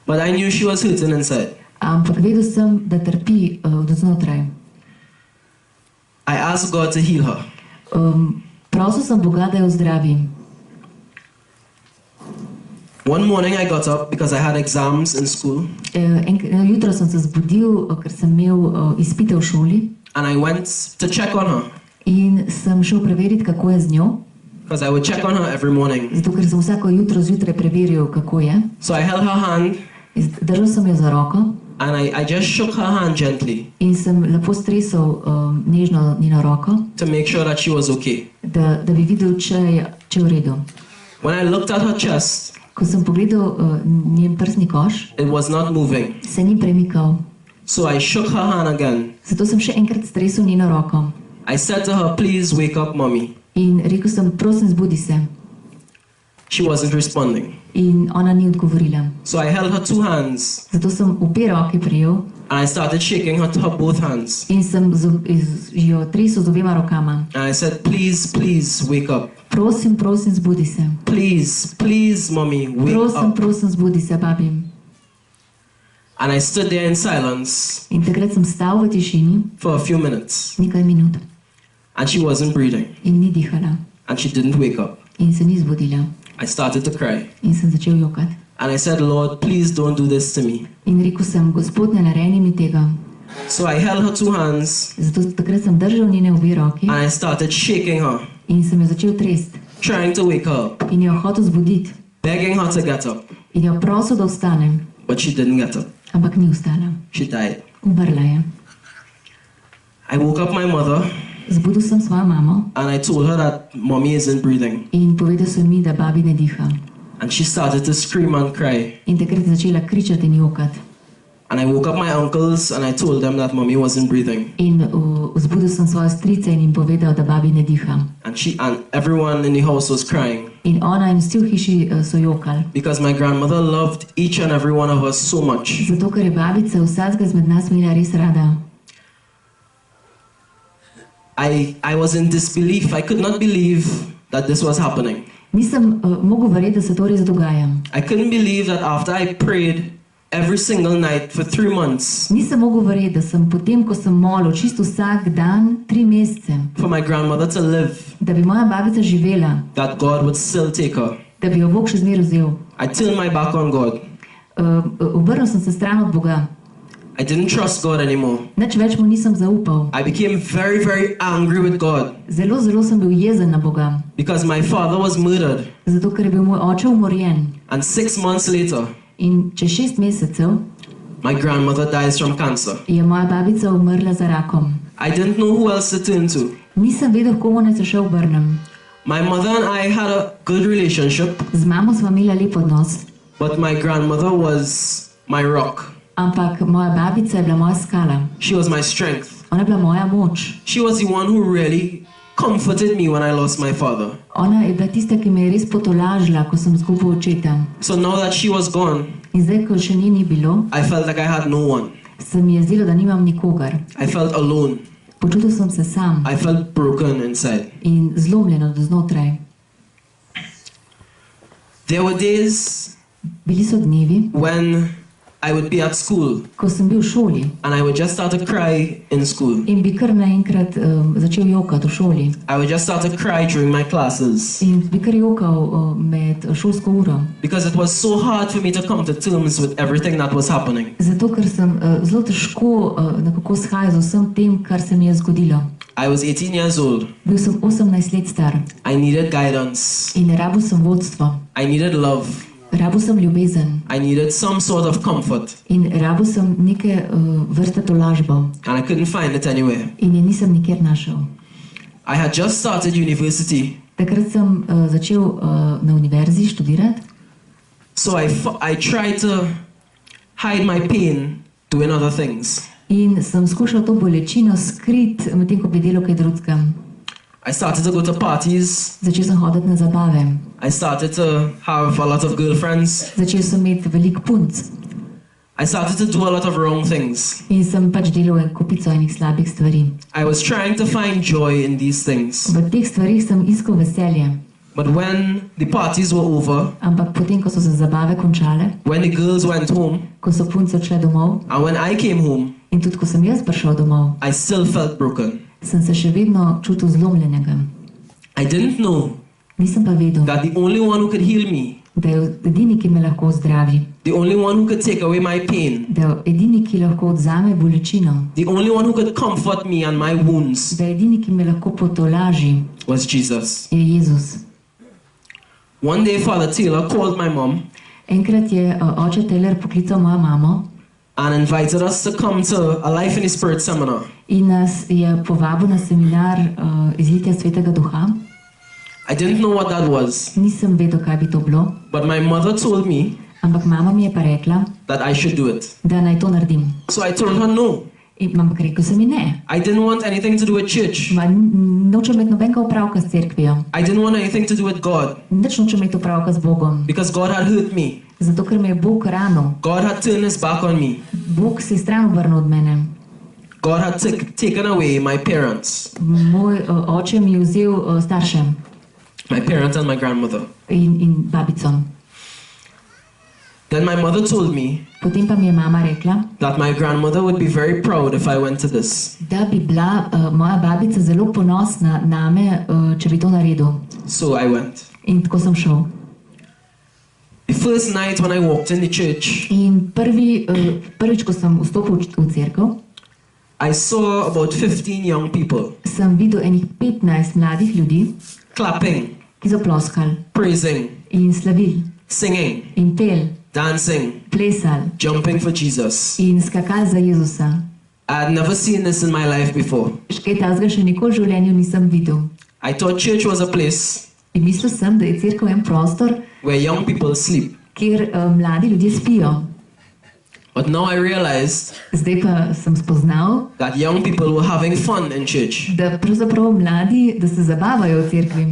But I knew she was hurting inside. Ampak vedel sem, da trpi od znotraj. I asked God to heal her. Prosil sem Boga, da jo zdravi. One morning I got up because I had exams in school Jutro sem se zbudil, ker sem imel izpite v šoli and I went to check on her in sem šel preveriti, kako je z njo, because I would check on her every morning. zato ker sem vsako jutro zjutraj preveril, kako je. So I held her hand Držal sem jo za roko and I just shook her hand gently in sem lepo stresel nežno njeno roko, to make sure that she was okay. da bi videl, če je v redu. When I looked at her chest, Ko sem pogledal njen prsni koš, it was not moving. se ni premikal. So I shook her hand again. Zato sem še enkrat stresel njeno roko I said to her, please wake up, mommy. in rekel sem, prosim, zbudi se. She wasn't responding. In ona ni odgovorila. So I held her 2 hands Zato sem obe roki prijel and I started shaking her both hands. in sem jo tresel z obema rokama. And I said, please, please wake up. Prosim, prosim, zbudi se. Please, please, mommy, wake Prosim, up. prosim, zbudi se, babi. And I stood there in silence In takrat sem stal v tišini for a few minutes nekaj minut and she wasn't breathing in ni dihala and she didn't wake up. in se ni zbudila I started to cry in sem začel jokati. and I said, Lord, please don't do this to me. In rekel sem, Gospod, ne naredi mi tega. So I held her 2 hands Zato takrat sem držal njene obe roki and I started shaking her, in sem jo začel tresti trying to wake her up, in jo hotel zbuditi begging her to get up, in jo prosil, da vstane, but she didn't get up. ampak ni vstala. She died. Umrla je. I woke up my mother Zbudil sem svojo mamo and I told her that mommy isn't breathing. in povedal sem mi, da babi ne diha. And she started to scream and cry. In takrat je začela kričati in jokati. And I woke up my uncles and I told them that mommy wasn't breathing. In vzbudil sem svoje strice in jim povedal, da babi ne diha. And everyone in the house was crying In ona in vsi v hiši so jokali. because my grandmother loved each and every one of us so much. Zato, ker je babica vsakega izmed nas imela res rada. I was in disbelief. I could not believe that this was happening. Nisem mogel verjeti, da se to res dogaja. I couldn't believe that after I prayed every single night for 3 months Nisem mogel verjeti, da sem potem, ko sem molil čisto vsak dan, 3 mesece, for my grandmother to live, da bi moja babica živela, that God would still take her. da bi jo Bog še zmeraj vzel. I turned my back on God. Obrnil sem se stran od Boga. I didn't trust God anymore. Nič več mu nisem zaupal. I became very, very angry with God Zelo, zelo sem bil jezen na Boga. because my father was murdered. Zato, ker je bil moj oče umorjen. And 6 months later, In čez 6 mesecev My grandmother dies from cancer. je moja babica umrla za rakom. I didn't know who else to turn to. Nisem vedel, komu naj se še obrnem. My mother and I had a good relationship, Z mamo sva imela lep odnos, but my grandmother was my rock. ampak moja babica je bila moja skala. She was my strength. Ona je bila moja moč. She was the one who really comforted me when I lost my father. Ona je bila tista, ki me je res potolažila, ko sem izgubil očeta. So now that she was gone, In zdaj, ko še nje ni bilo, I felt like I had no one. se mi je zdelo, da nimam nikogar. I felt alone. Počutil sem se sam I felt broken inside. in zlomljen od znotraj. There were days Bili so dnevi, when I would be at school ko sem bil v šoli and I would just start to cry in school. in bi kar naenkrat začel jokati v šoli. I would just start to cry during my classes In bi kar jokal med šolsko uro. because it was so hard for me to come to terms with everything that was happening. Zato, ker sem zelo težko nekako shajal z vsem tem, kar se mi je zgodilo. I was 18 years old. Bil sem 18 let star I needed guidance. in rabil sem vodstvo, I needed love. rabil sem ljubezen I needed some sort of comfort, in rabil sem neke vrste tolažbo and I couldn't find it anywhere. in je nisem nikjer našel. I had just started university, Takrat sem začel na univerzi študirati, so I tried to hide my pain doing other things. in sem skušal to bolečino skriti, medtem ko bi delal kaj drugega. I started to go to parties. Začel sem hoditi na zabave, I started to have a lot of girlfriends. začel sem imeti veliko punc I started to do a lot of wrong things. in sem pač delal en kupico enih slabih stvari. I was trying to find joy in these things. V teh stvarih sem iskal veselje, But when the parties were over, ampak potem, ko so se zabave končale, when the girls went home, ko so punce odšle domov and when I came home, in tudi ko sem jaz prišel domov, I still felt broken. sem se še vedno čutil zlomljenega. I didn't know Nisem pa vedel, that the only one who could heal me, da je edini, ki me lahko zdravi, the only one who could take away my pain, da je edini, ki lahko odzame bolečino, the only one who could comfort me and my wounds da je edini, ki me lahko potolaži, was Jesus. je Jezus. One day, Father Taylor called my mom Enkrat je oče Taylor poklical mojo mamo and invited us to come to a Life in the Spirit seminar. in nas je povabil na seminar izlitja Svetega Duha. I didn't know what that was, Nisem vedel, kaj bi to bilo, but my mother told me ampak mama mi je pa rekla, that I should do it. da naj to naredim. So I told her no. In ampak rekel sem mi ne. I didn't want anything to do with church. Nočem imeti nobenega opravka s cerkvijo. I didn't want anything to do with God Nič nočem imeti opravka z Bogom. because God had hurt me. Zato, ker me je Bog ranil. God had turned his back on me. Bog se je stran obrnil od mene. God had taken away my parents, Moj oče mi je vzel starše my parents and my grandmother. in babico. Then my mother told me Potem pa mi je mama rekla, that my grandmother would be very proud if I went to this. da bi bila moja babica zelo ponosna name, če bi to naredil. So I went. In tako sem šel. The first night when I walked in the church, In prvič, ko sem vstopil v cerkev, I saw about 15 young people sem videl enih 15 mladih ljudi, clapping, ki so ploskali praising, in slavili singing, in pel, dancing, plesali jumping for Jesus. in skakali za Jezusa. I had never seen this in my life before. Kaj takega še nikoli v življenju nisem videl. I thought church was a place In mislil sem, da je cerkev en prostor, where young people sleep. kjer mladi ljudje spijo. But now I realized Zdaj pa sem spoznal, that young people were having fun in church. da pravzaprav mladi, da se zabavajo v cerkvi.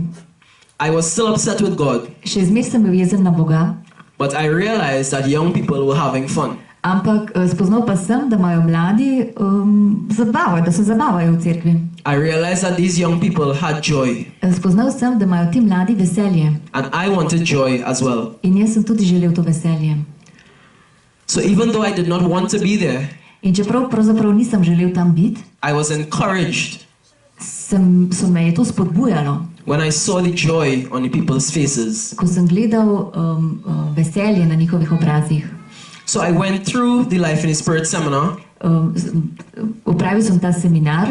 I was still upset with God, Še zmeraj sem bil jezen na Boga, but I realized that young people were having fun. ampak spoznal pa sem, da imajo mladi zabavo, da se zabavajo v cerkvi. I realized that these young people had joy, Spoznal sem, da imajo ti mladi veselje and I wanted joy as well. in jaz sem tudi želel to veselje. So even though I did not want to be there, In čeprav pravzaprav nisem želel tam biti, I was encouraged so me je to spodbujalo, when I saw the joy on the people's faces. ko sem gledal veselje na njihovih obrazih. So I went through the Life in the Spirit seminar Opravil sem ta seminar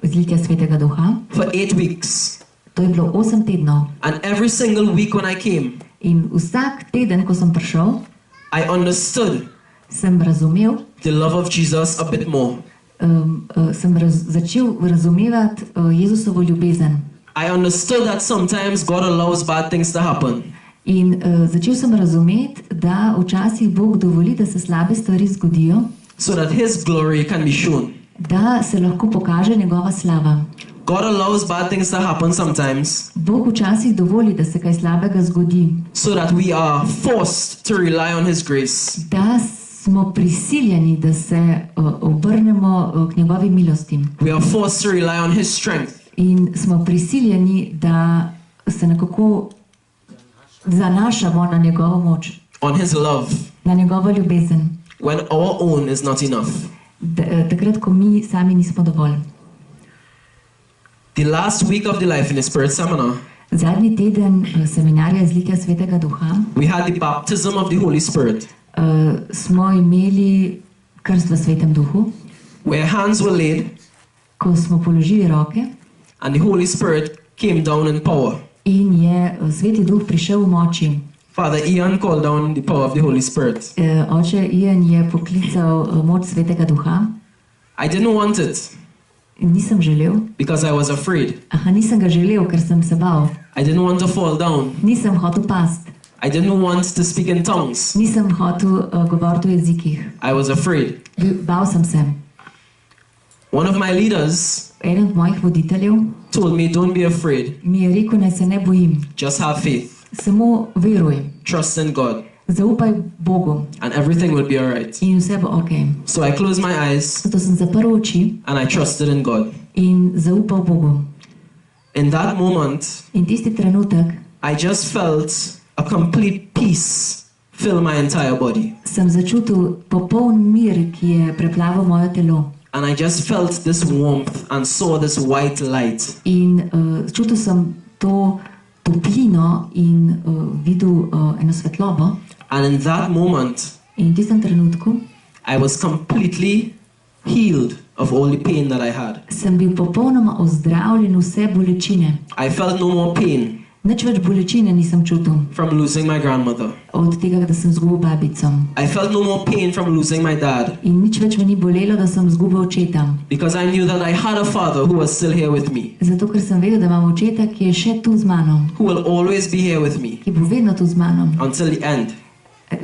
izlitja Svetega Duha. for 8 weeks. To je bilo 8 tednov. And every single week when I came, In vsak teden, ko sem prišel, I understood sem razumel, the love of Jesus a bit more. sem začel razumevati Jezusovo ljubezen. I understood that sometimes God allows bad things to happen In začel sem razumeti, da včasih Bog dovoli, da se slabe stvari zgodijo, so that His glory can be shown. da se lahko pokaže njegova slava. God allows bad things to happen sometimes Bog včasih dovoli, da se kaj slabega zgodi, so that we are forced to rely on His grace. da smo prisiljeni, da se obrnemo k njegovi milosti. We are forced to rely on His strength. In smo prisiljeni, da se nekako zanašamo na njegovo moč, On His love na njegovo ljubezen, when our own is not enough. takrat, ko mi sami nismo dovolj. The last week of the Life in the Spirit seminar, Zadnji teden seminarja Izlitja Svetega Duha we had the baptism of the Holy Spirit, smo imeli krst v Svetem Duhu, where hands were laid ko smo položili roke and the Holy Spirit came down in power. in je Sveti Duh prišel v moči. Father Ian called down the power of the Holy Spirit. Oče Ian je poklical moč Svetega Duha. I didn't want it Nisem želel. because I was afraid. Nisem ga želel, ker sem se bal. I didn't want to fall down. Nisem hotel past. I didn't want to speak in tongues. Nisem hotel govoriti v jezikih. I was afraid. Bal sem se. One of my leaders Eden od mojih voditeljev told me, don't be afraid, mi je rekel, naj se ne bojim. just have faith, Samo veruj. trust in God, Zaupaj Bogu and everything will be alright. in vse bo ok. So I closed my eyes Zato sem zaprl oči and I trusted in God. in zaupal Bogu. In that moment, In tisti trenutek I just felt a complete peace fill my entire body. sem začutil popoln mir, ki je preplaval moje telo. And I just felt this warmth and saw this white light. In čutil sem to toplino in videl eno svetlobo. And in that moment, In v tistem trenutku I was completely healed of all the pain that I had. sem bil popolnoma ozdravljen vse bolečine. I felt no more pain Nič več bolečine nisem čutil from losing my grandmother. od tega, da sem izgubil babico. I felt no more pain from losing my dad In nič več me ni bolelo, da sem izgubil očeta. because I knew that I had a father who was still here with me, Zato, ker sem vedel, da imam očeta, ki je še tu z mano, who will always be here with me ki bo vedno tu z mano, until the end.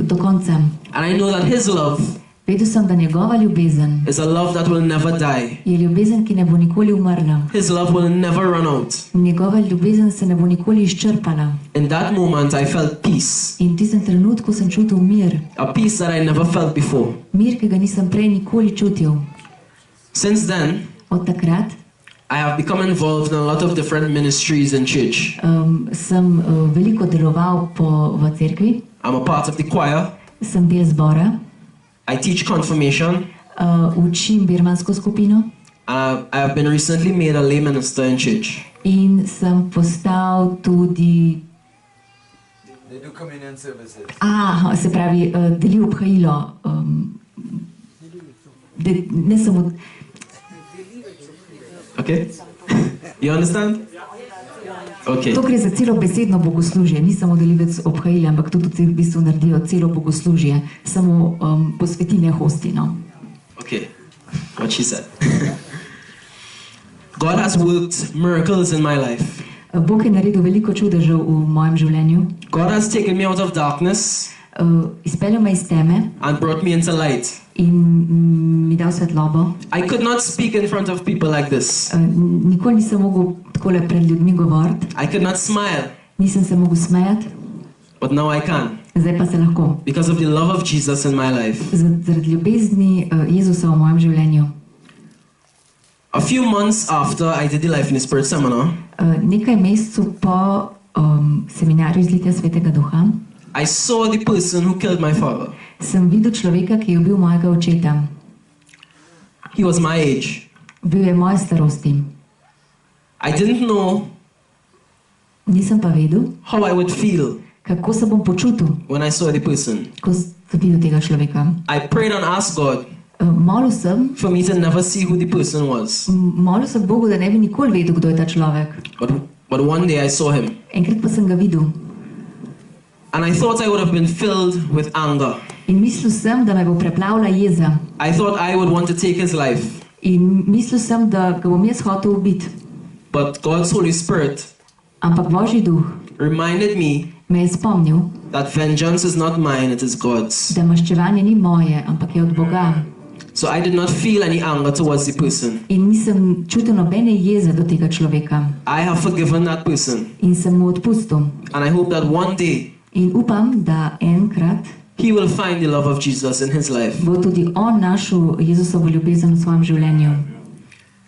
do konca. And I know that His love Vedel sem, da njegova ljubezen is a love that will never die. je ljubezen, ki ne bo nikoli umrla. His love will never run out. Njegova ljubezen se ne bo nikoli izčrpala. In that moment, I felt peace, In v tistem trenutku sem čutil mir. a peace that I never felt before. Mir, ki ga nisem prej nikoli čutil. Since then, Od takrat I have become involved in a lot of different ministries in church. sem veliko deloval v cerkvi, I'm a part of the choir. sem del zbora, I teach confirmation. učim birmansko skupino I have been recently made a lay minister in church. in sem postal tudi, They do communion services. se pravi, delil obhajilo. Ne samo, Okay? You understand? Okay. to gre za celo besedno bogoslužje, ni samo delivec obhajila, ampak tudi v bistvu naredijo celo bogoslužje, samo posveti ne hostino. Okay. What she said. God has worked miracles in my life. Bog je naredil veliko čudežev v mojem življenju. God has taken me out of darkness Izpeljal me iz teme and brought me into light. in mi dal svetlobo. I could not speak in front of people like this. Nikoli nisem mogel takole pred ljudmi govoriti, I could not smile, nisem se mogel smejati, but now I can zdaj pa se lahko. because of the love of Jesus in my life. Zaradi ljubezni Jezusa v mojem življenju. A few months after I did the Life in the Spirit seminar, Nekaj mesecev po seminarju Izlitja Svetega Duha I saw the person who killed my father. sem videl človeka, ki je ubil mojega očeta. He was my age. Bil je moje starosti. I didn't know Nisem pa vedel, how I would feel kako se bom počutil, when I saw the person. ko sem videl tega človeka. I prayed and asked God Molil sem, for me to never see who the person was. molil sem Bogu, da ne bi nikoli vedel, kdo je ta človek. But one day I saw him. Enkrat pa sem ga videl And I thought I would have been filled with anger. In mislil sem, da me bo preplavila jeza. I thought I would want to take his life. In mislil sem, da ga bom jaz hotel ubiti. But God's Holy Spirit Ampak Božji duh reminded me me je spomnil, that vengeance is not mine, it is God's. da maščevanje ni moje, ampak je od Boga. So I did not feel any anger towards the person. In nisem čutil nobene jeze do tega človeka. I have forgiven that person. In sem mu odpustil. And I hope that one day In upam, da enkrat he will find the love of Jesus in his life. bo tudi on našel Jezusovo ljubezen v svojem življenju.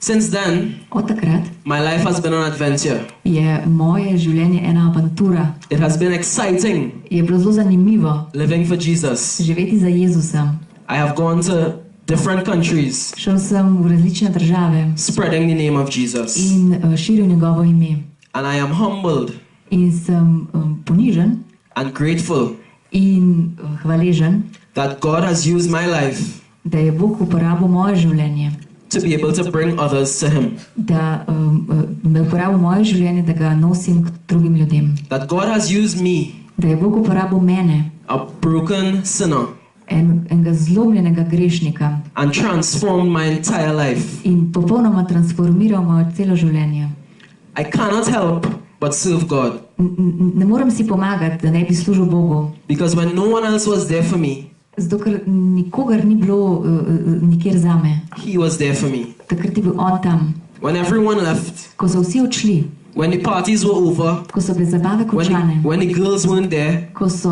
Since then, Od takrat my life has been an adventure. je moje življenje ena avantura. It has been exciting Je bilo zelo zanimivo living for Jesus. živeti za Jezusa. I have gone to different countries Šel sem v različne države spreading the name of Jesus. in širil njegovo ime. And I am humbled In sem ponižen and grateful in hvaležen, that God has used my life da je Bog uporabil moje življenje, to be able to bring others to him. da me uporabil moje življenje, da ga nosim k drugim ljudem. That God has used me, Da je Bog uporabil mene, a broken sinner, enega zlomljenega grešnika, and transformed my entire life. in popolnoma transformiral moje celo življenje. I cannot help but serve God. Ne morem si pomagati, da ne bi služil Bogu, Because when no one else was there for me, zato ker nikogar ni bilo nikjer zame. he was there for me. Takrat je bil on tam. When everyone left, Ko so vsi odšli, when the parties were over, ko so bile zabave končane, when the girls weren't there, ko so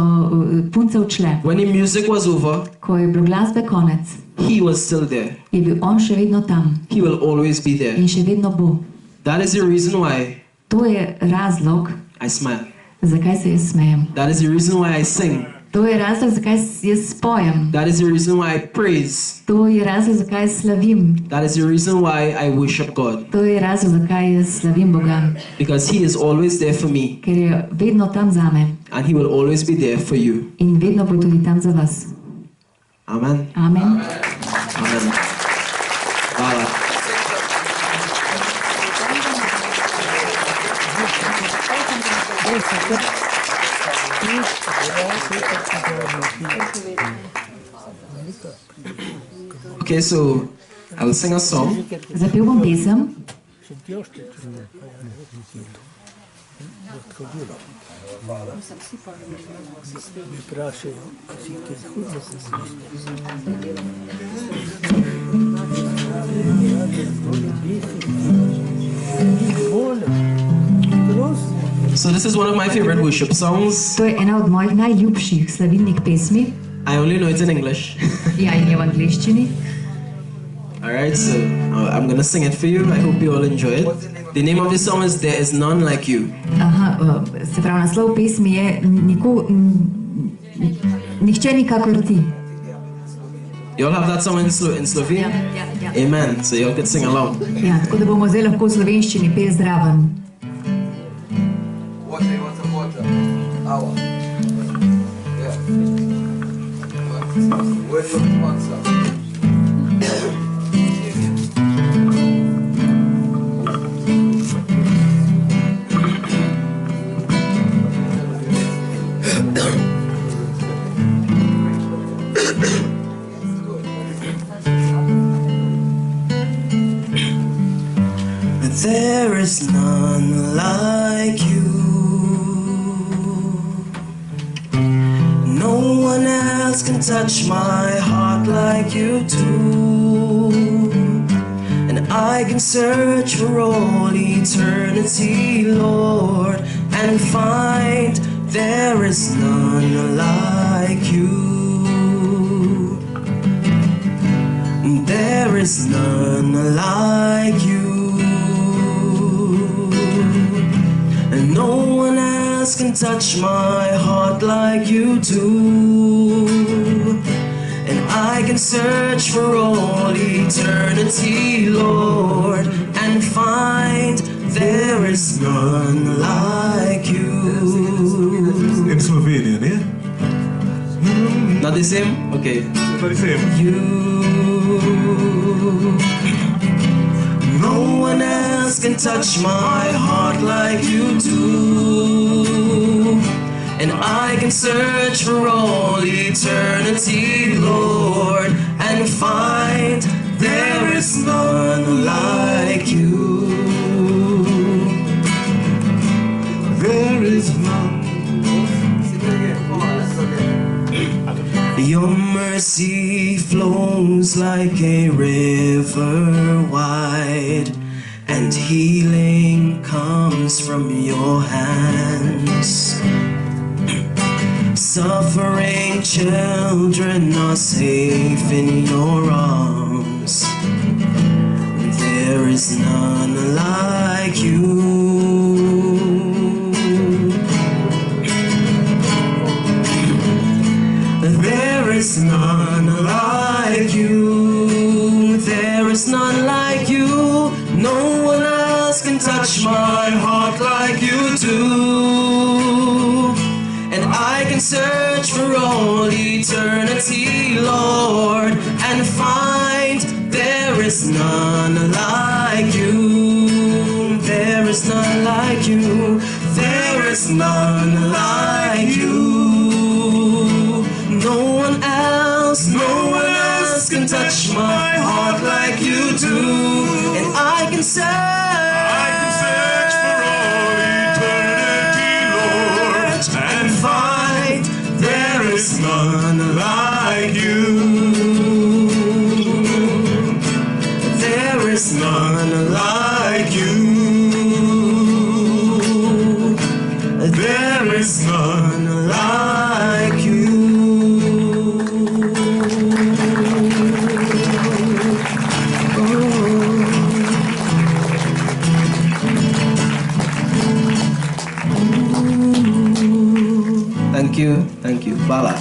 punce odšle, when the music was over, ko je bilo glasbe konec, he was still there. je bil on še vedno tam He will always be there. in še vedno bo. That is the reason why To je razlog, I smile. zakaj se jaz smejem. That is the reason why I sing. To je razlog, zakaj jaz spojem. That is the reason why I praise. To je razlog, zakaj slavim. That is the reason why I worship God. To je razlog, zakaj jaz slavim Boga. Because he is always there for me, Ker je vedno tam zame and he will always be there for you. in vedno bo tudi tam za vas. Amen. Amen. Amen. Hvala. Okay, so I will sing a song. Zapel bom pesem. So this is one of my favorite worship songs. To je ena od mojih najljubših slavilnih pesmi. I only know it in English. Ja, in je v angleščini. Alright, so I'm gonna sing it for you. I hope you all enjoy it. The name of the song is There Is None Like You. Aha, se pravi, naslov pesmi je Nihče ni kakor ti. You all have that song in Slovene? Ja. Amen. So you all can sing along. Ja, tako da bomo zdaj lahko v slovenščini peli zraven. Water. Hour. Yeah. Wait for the sponsor. There is none like you. No one else can touch my heart like you do. And I can search for all eternity, Lord, and find there is none like you. There is none like you. And no one else can touch my heart like you do. And I can search for all eternity, Lord, and find there is none like you. In Slovenian, yeah? Not the same? Okay. Not the same. No one else can touch my heart like you do. And I can search for all eternity, Lord, and find there is none like you. There is none. Your mercy flows like a river wide, and healing comes from your hands. Suffering children are safe in your arms. There is none like you. There is none like you. There is none like you. No one else can touch my heart like you do. And I can search for all eternity, Lord, and find there is none like you. There is none like you. There is none like you. No one else can touch my heart like you do. And I can search for all eternity, Lord, and find there is none like you. There is none like you. There is none like you. Thank you, Bala.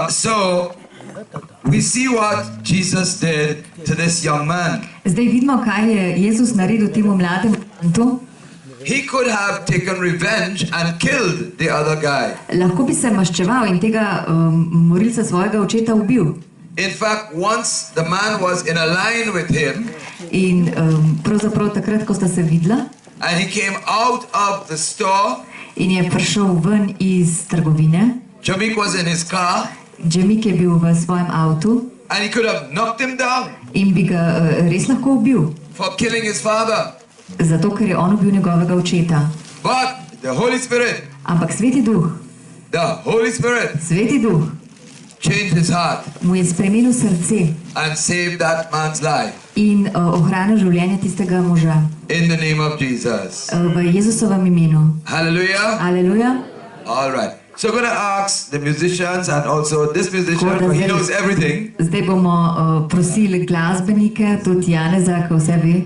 So we see what Jesus did to this young man. Zdaj vidimo, kaj je Jezus naredil temu mlademu fantu. He could have taken revenge and killed the other guy. Lahko bi se maščeval in tega morilca svojega očeta ubil. In fact, once the man was in a line with him, In pravzaprav takrat, ko sta se videla, and he came out of the store, in je prišel ven iz trgovine, Jamik was in his car, Jamik je bil v svojem avtu and he could have knocked him down in bi ga res lahko ubil, for killing his father. zato ker je on ubil njegovega očeta. But the Holy Spirit, Ampak Sveti Duh, Sveti Duh changed his heart mu je spremenil srce and saved that man's life. in ohranil življenje tistega moža. In the name of Jesus. V Jezusovem imenu. Hallelujah. Aleluja. All right. So I'm going to ask the musicians and also this musician, for he knows everything, Zdaj bomo prosili glasbenike, tudi Janeza, ki vse ve,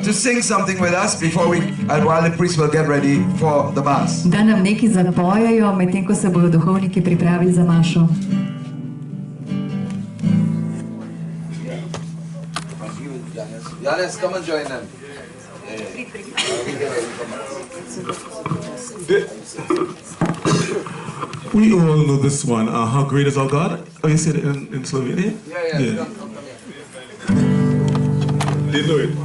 to sing something with us before and while the priest will get ready for the mass. da nam nekaj zapojejo, medtem ko se bodo duhovniki pripravili za mašo. Janes, come and join them. We all know this one. How great is our God? Oh, you said it in Slovenia? Yeah. They know it.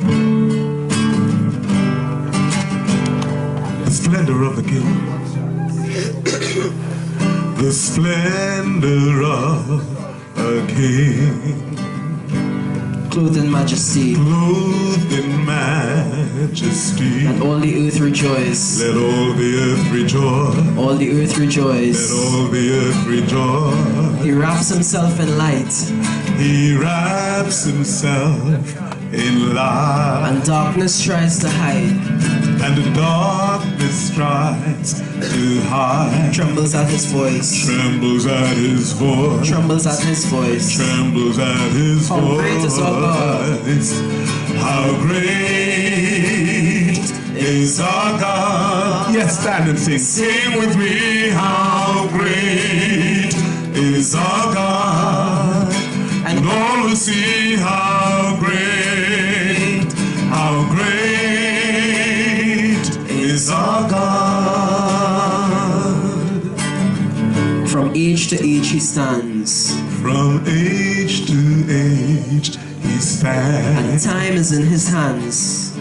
The splendor of the King. The splendor of a King. Clothed in majesty, Clothed in majesty. and all the earth rejoice. Let all the earth rejoice. All the earth Let rejoice. all the earth rejoice. He wraps himself in light, He wraps himself in light, and darkness tries to hide. and the darkness tries to hide. Trembles at his voice. Trembles at his voice. Trembles at his voice. Trembles at his How voice. great is our God. How great is our God. Yes, stand and sing. Sing with me. How great is our God. And all will see how great is our God. From age to age he stands. From age to age he stands. Time is in his hands.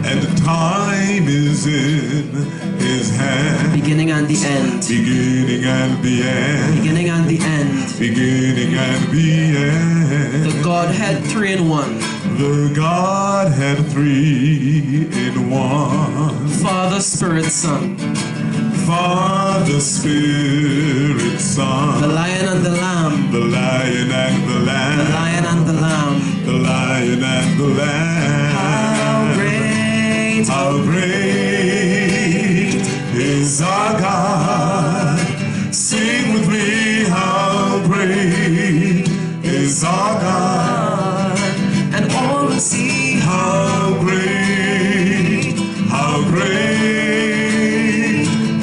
And time is in his hand. Beginning and the end. Beginning and the end. Beginning and the end. Beginning and the end. The Godhead 3 in 1. The Godhead 3 in 1. Father, Spirit, Son. Father, Spirit, Son. The Lion and the Lamb. The Lion and the Lamb. The Lion and the Lamb. The Lion and the Lamb. How great is our God. Sing with me, how great is our God. And all will see how great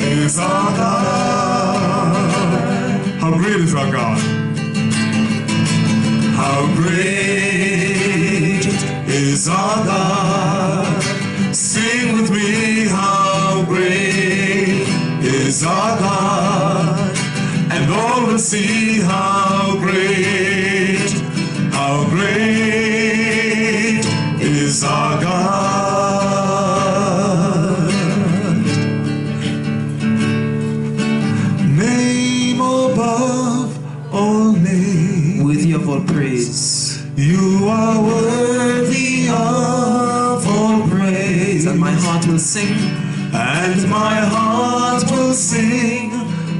is our God. How great is our God. How great is our God. Sing with me, how great is our God. And all will see how great is our God. Name above all names, worthy of all praise. You are worthy of all praise. And my heart will sing. And my heart will sing.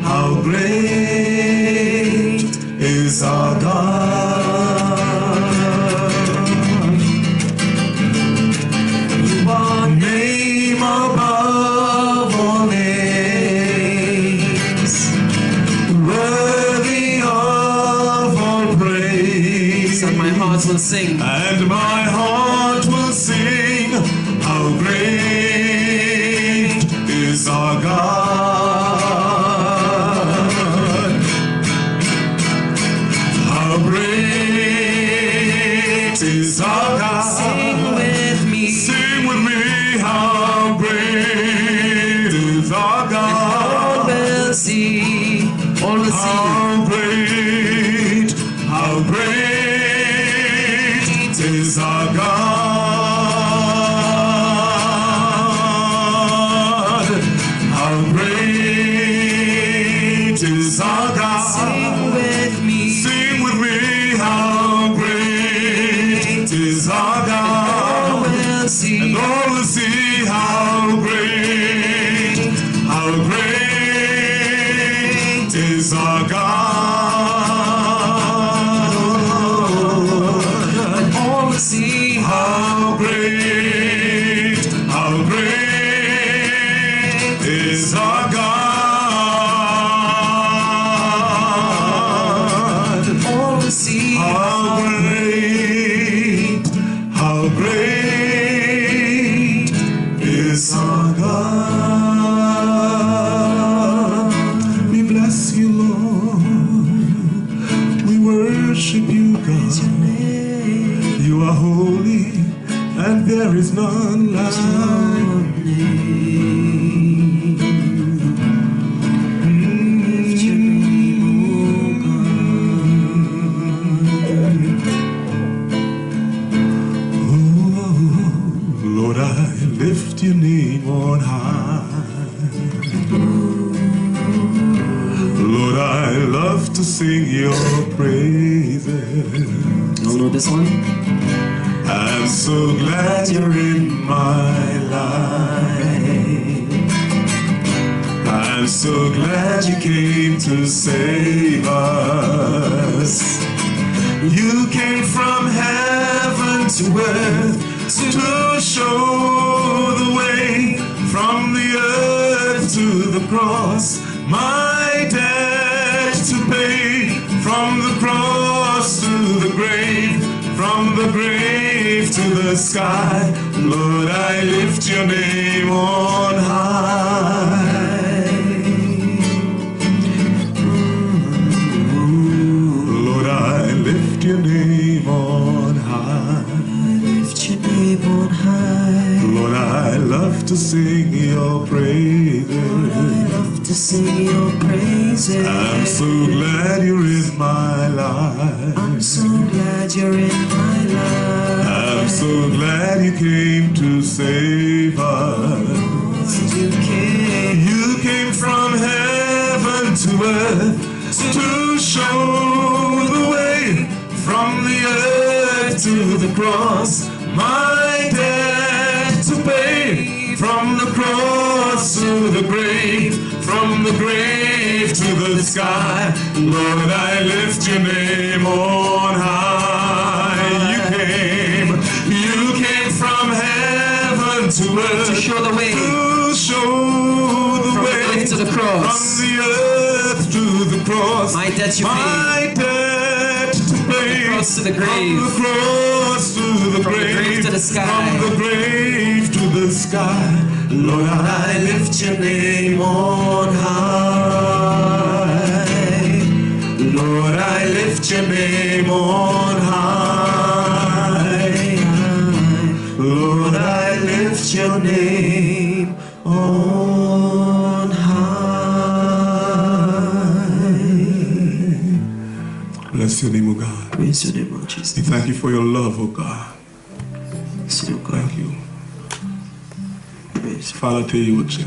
How great is our God. You are name above all names, worthy of all praise. And my heart will sing. And my heart will sing. How great is our God. How great is our God. Sing with me. Sing with me. How great is our God. All will see. All will see. How great is our God. How great is our God. Sing with me. Sing with me. How great is our God. All will see. And all will see how great is our God. And all will see How great is our God. And all will see How great is our God. We bless you, Lord. We worship you, God. You are holy, and there is none like you. Lift your name, O Oh, Lord, I lift your name on high. Lord, I love to sing your praises. Y'all know this one? I'm so glad you're in my life. I'm so glad you came to save us. You came from heaven to earth to show the way, from the earth to the cross, my debt to pay, from the cross to the grave, from the grave to the sky. Lord, I lift your name on high. Lord, I lift your name on high. Lift your name on high. Lord, I love to sing your praises. I love to sing your praise. praises. I'm so glad you're in my life. I'm so glad you're in my life. I'm so glad you came to save us. You came from heaven to earth to show the way, from the earth to the cross, my debt to pay. From the cross to the grave, from the grave to the sky, Lord, I lift your name on high. You came from heaven to earth To show the way, to show the from way, the earth to the cross, from the earth to the cross, my debt you paid. my debt to pay. Cross to the grave, from the cross to the from grave, the grave to the sky, from the grave to the sky, Lord, I lift your name on high. Lord, I lift your name on high. Lord, I lift your name on high. Bless your name, O God. Praise your name, Lord Jesus. We thank you for your love, O God. Praise you, God. Thank you. Praise you. Father, tell you what you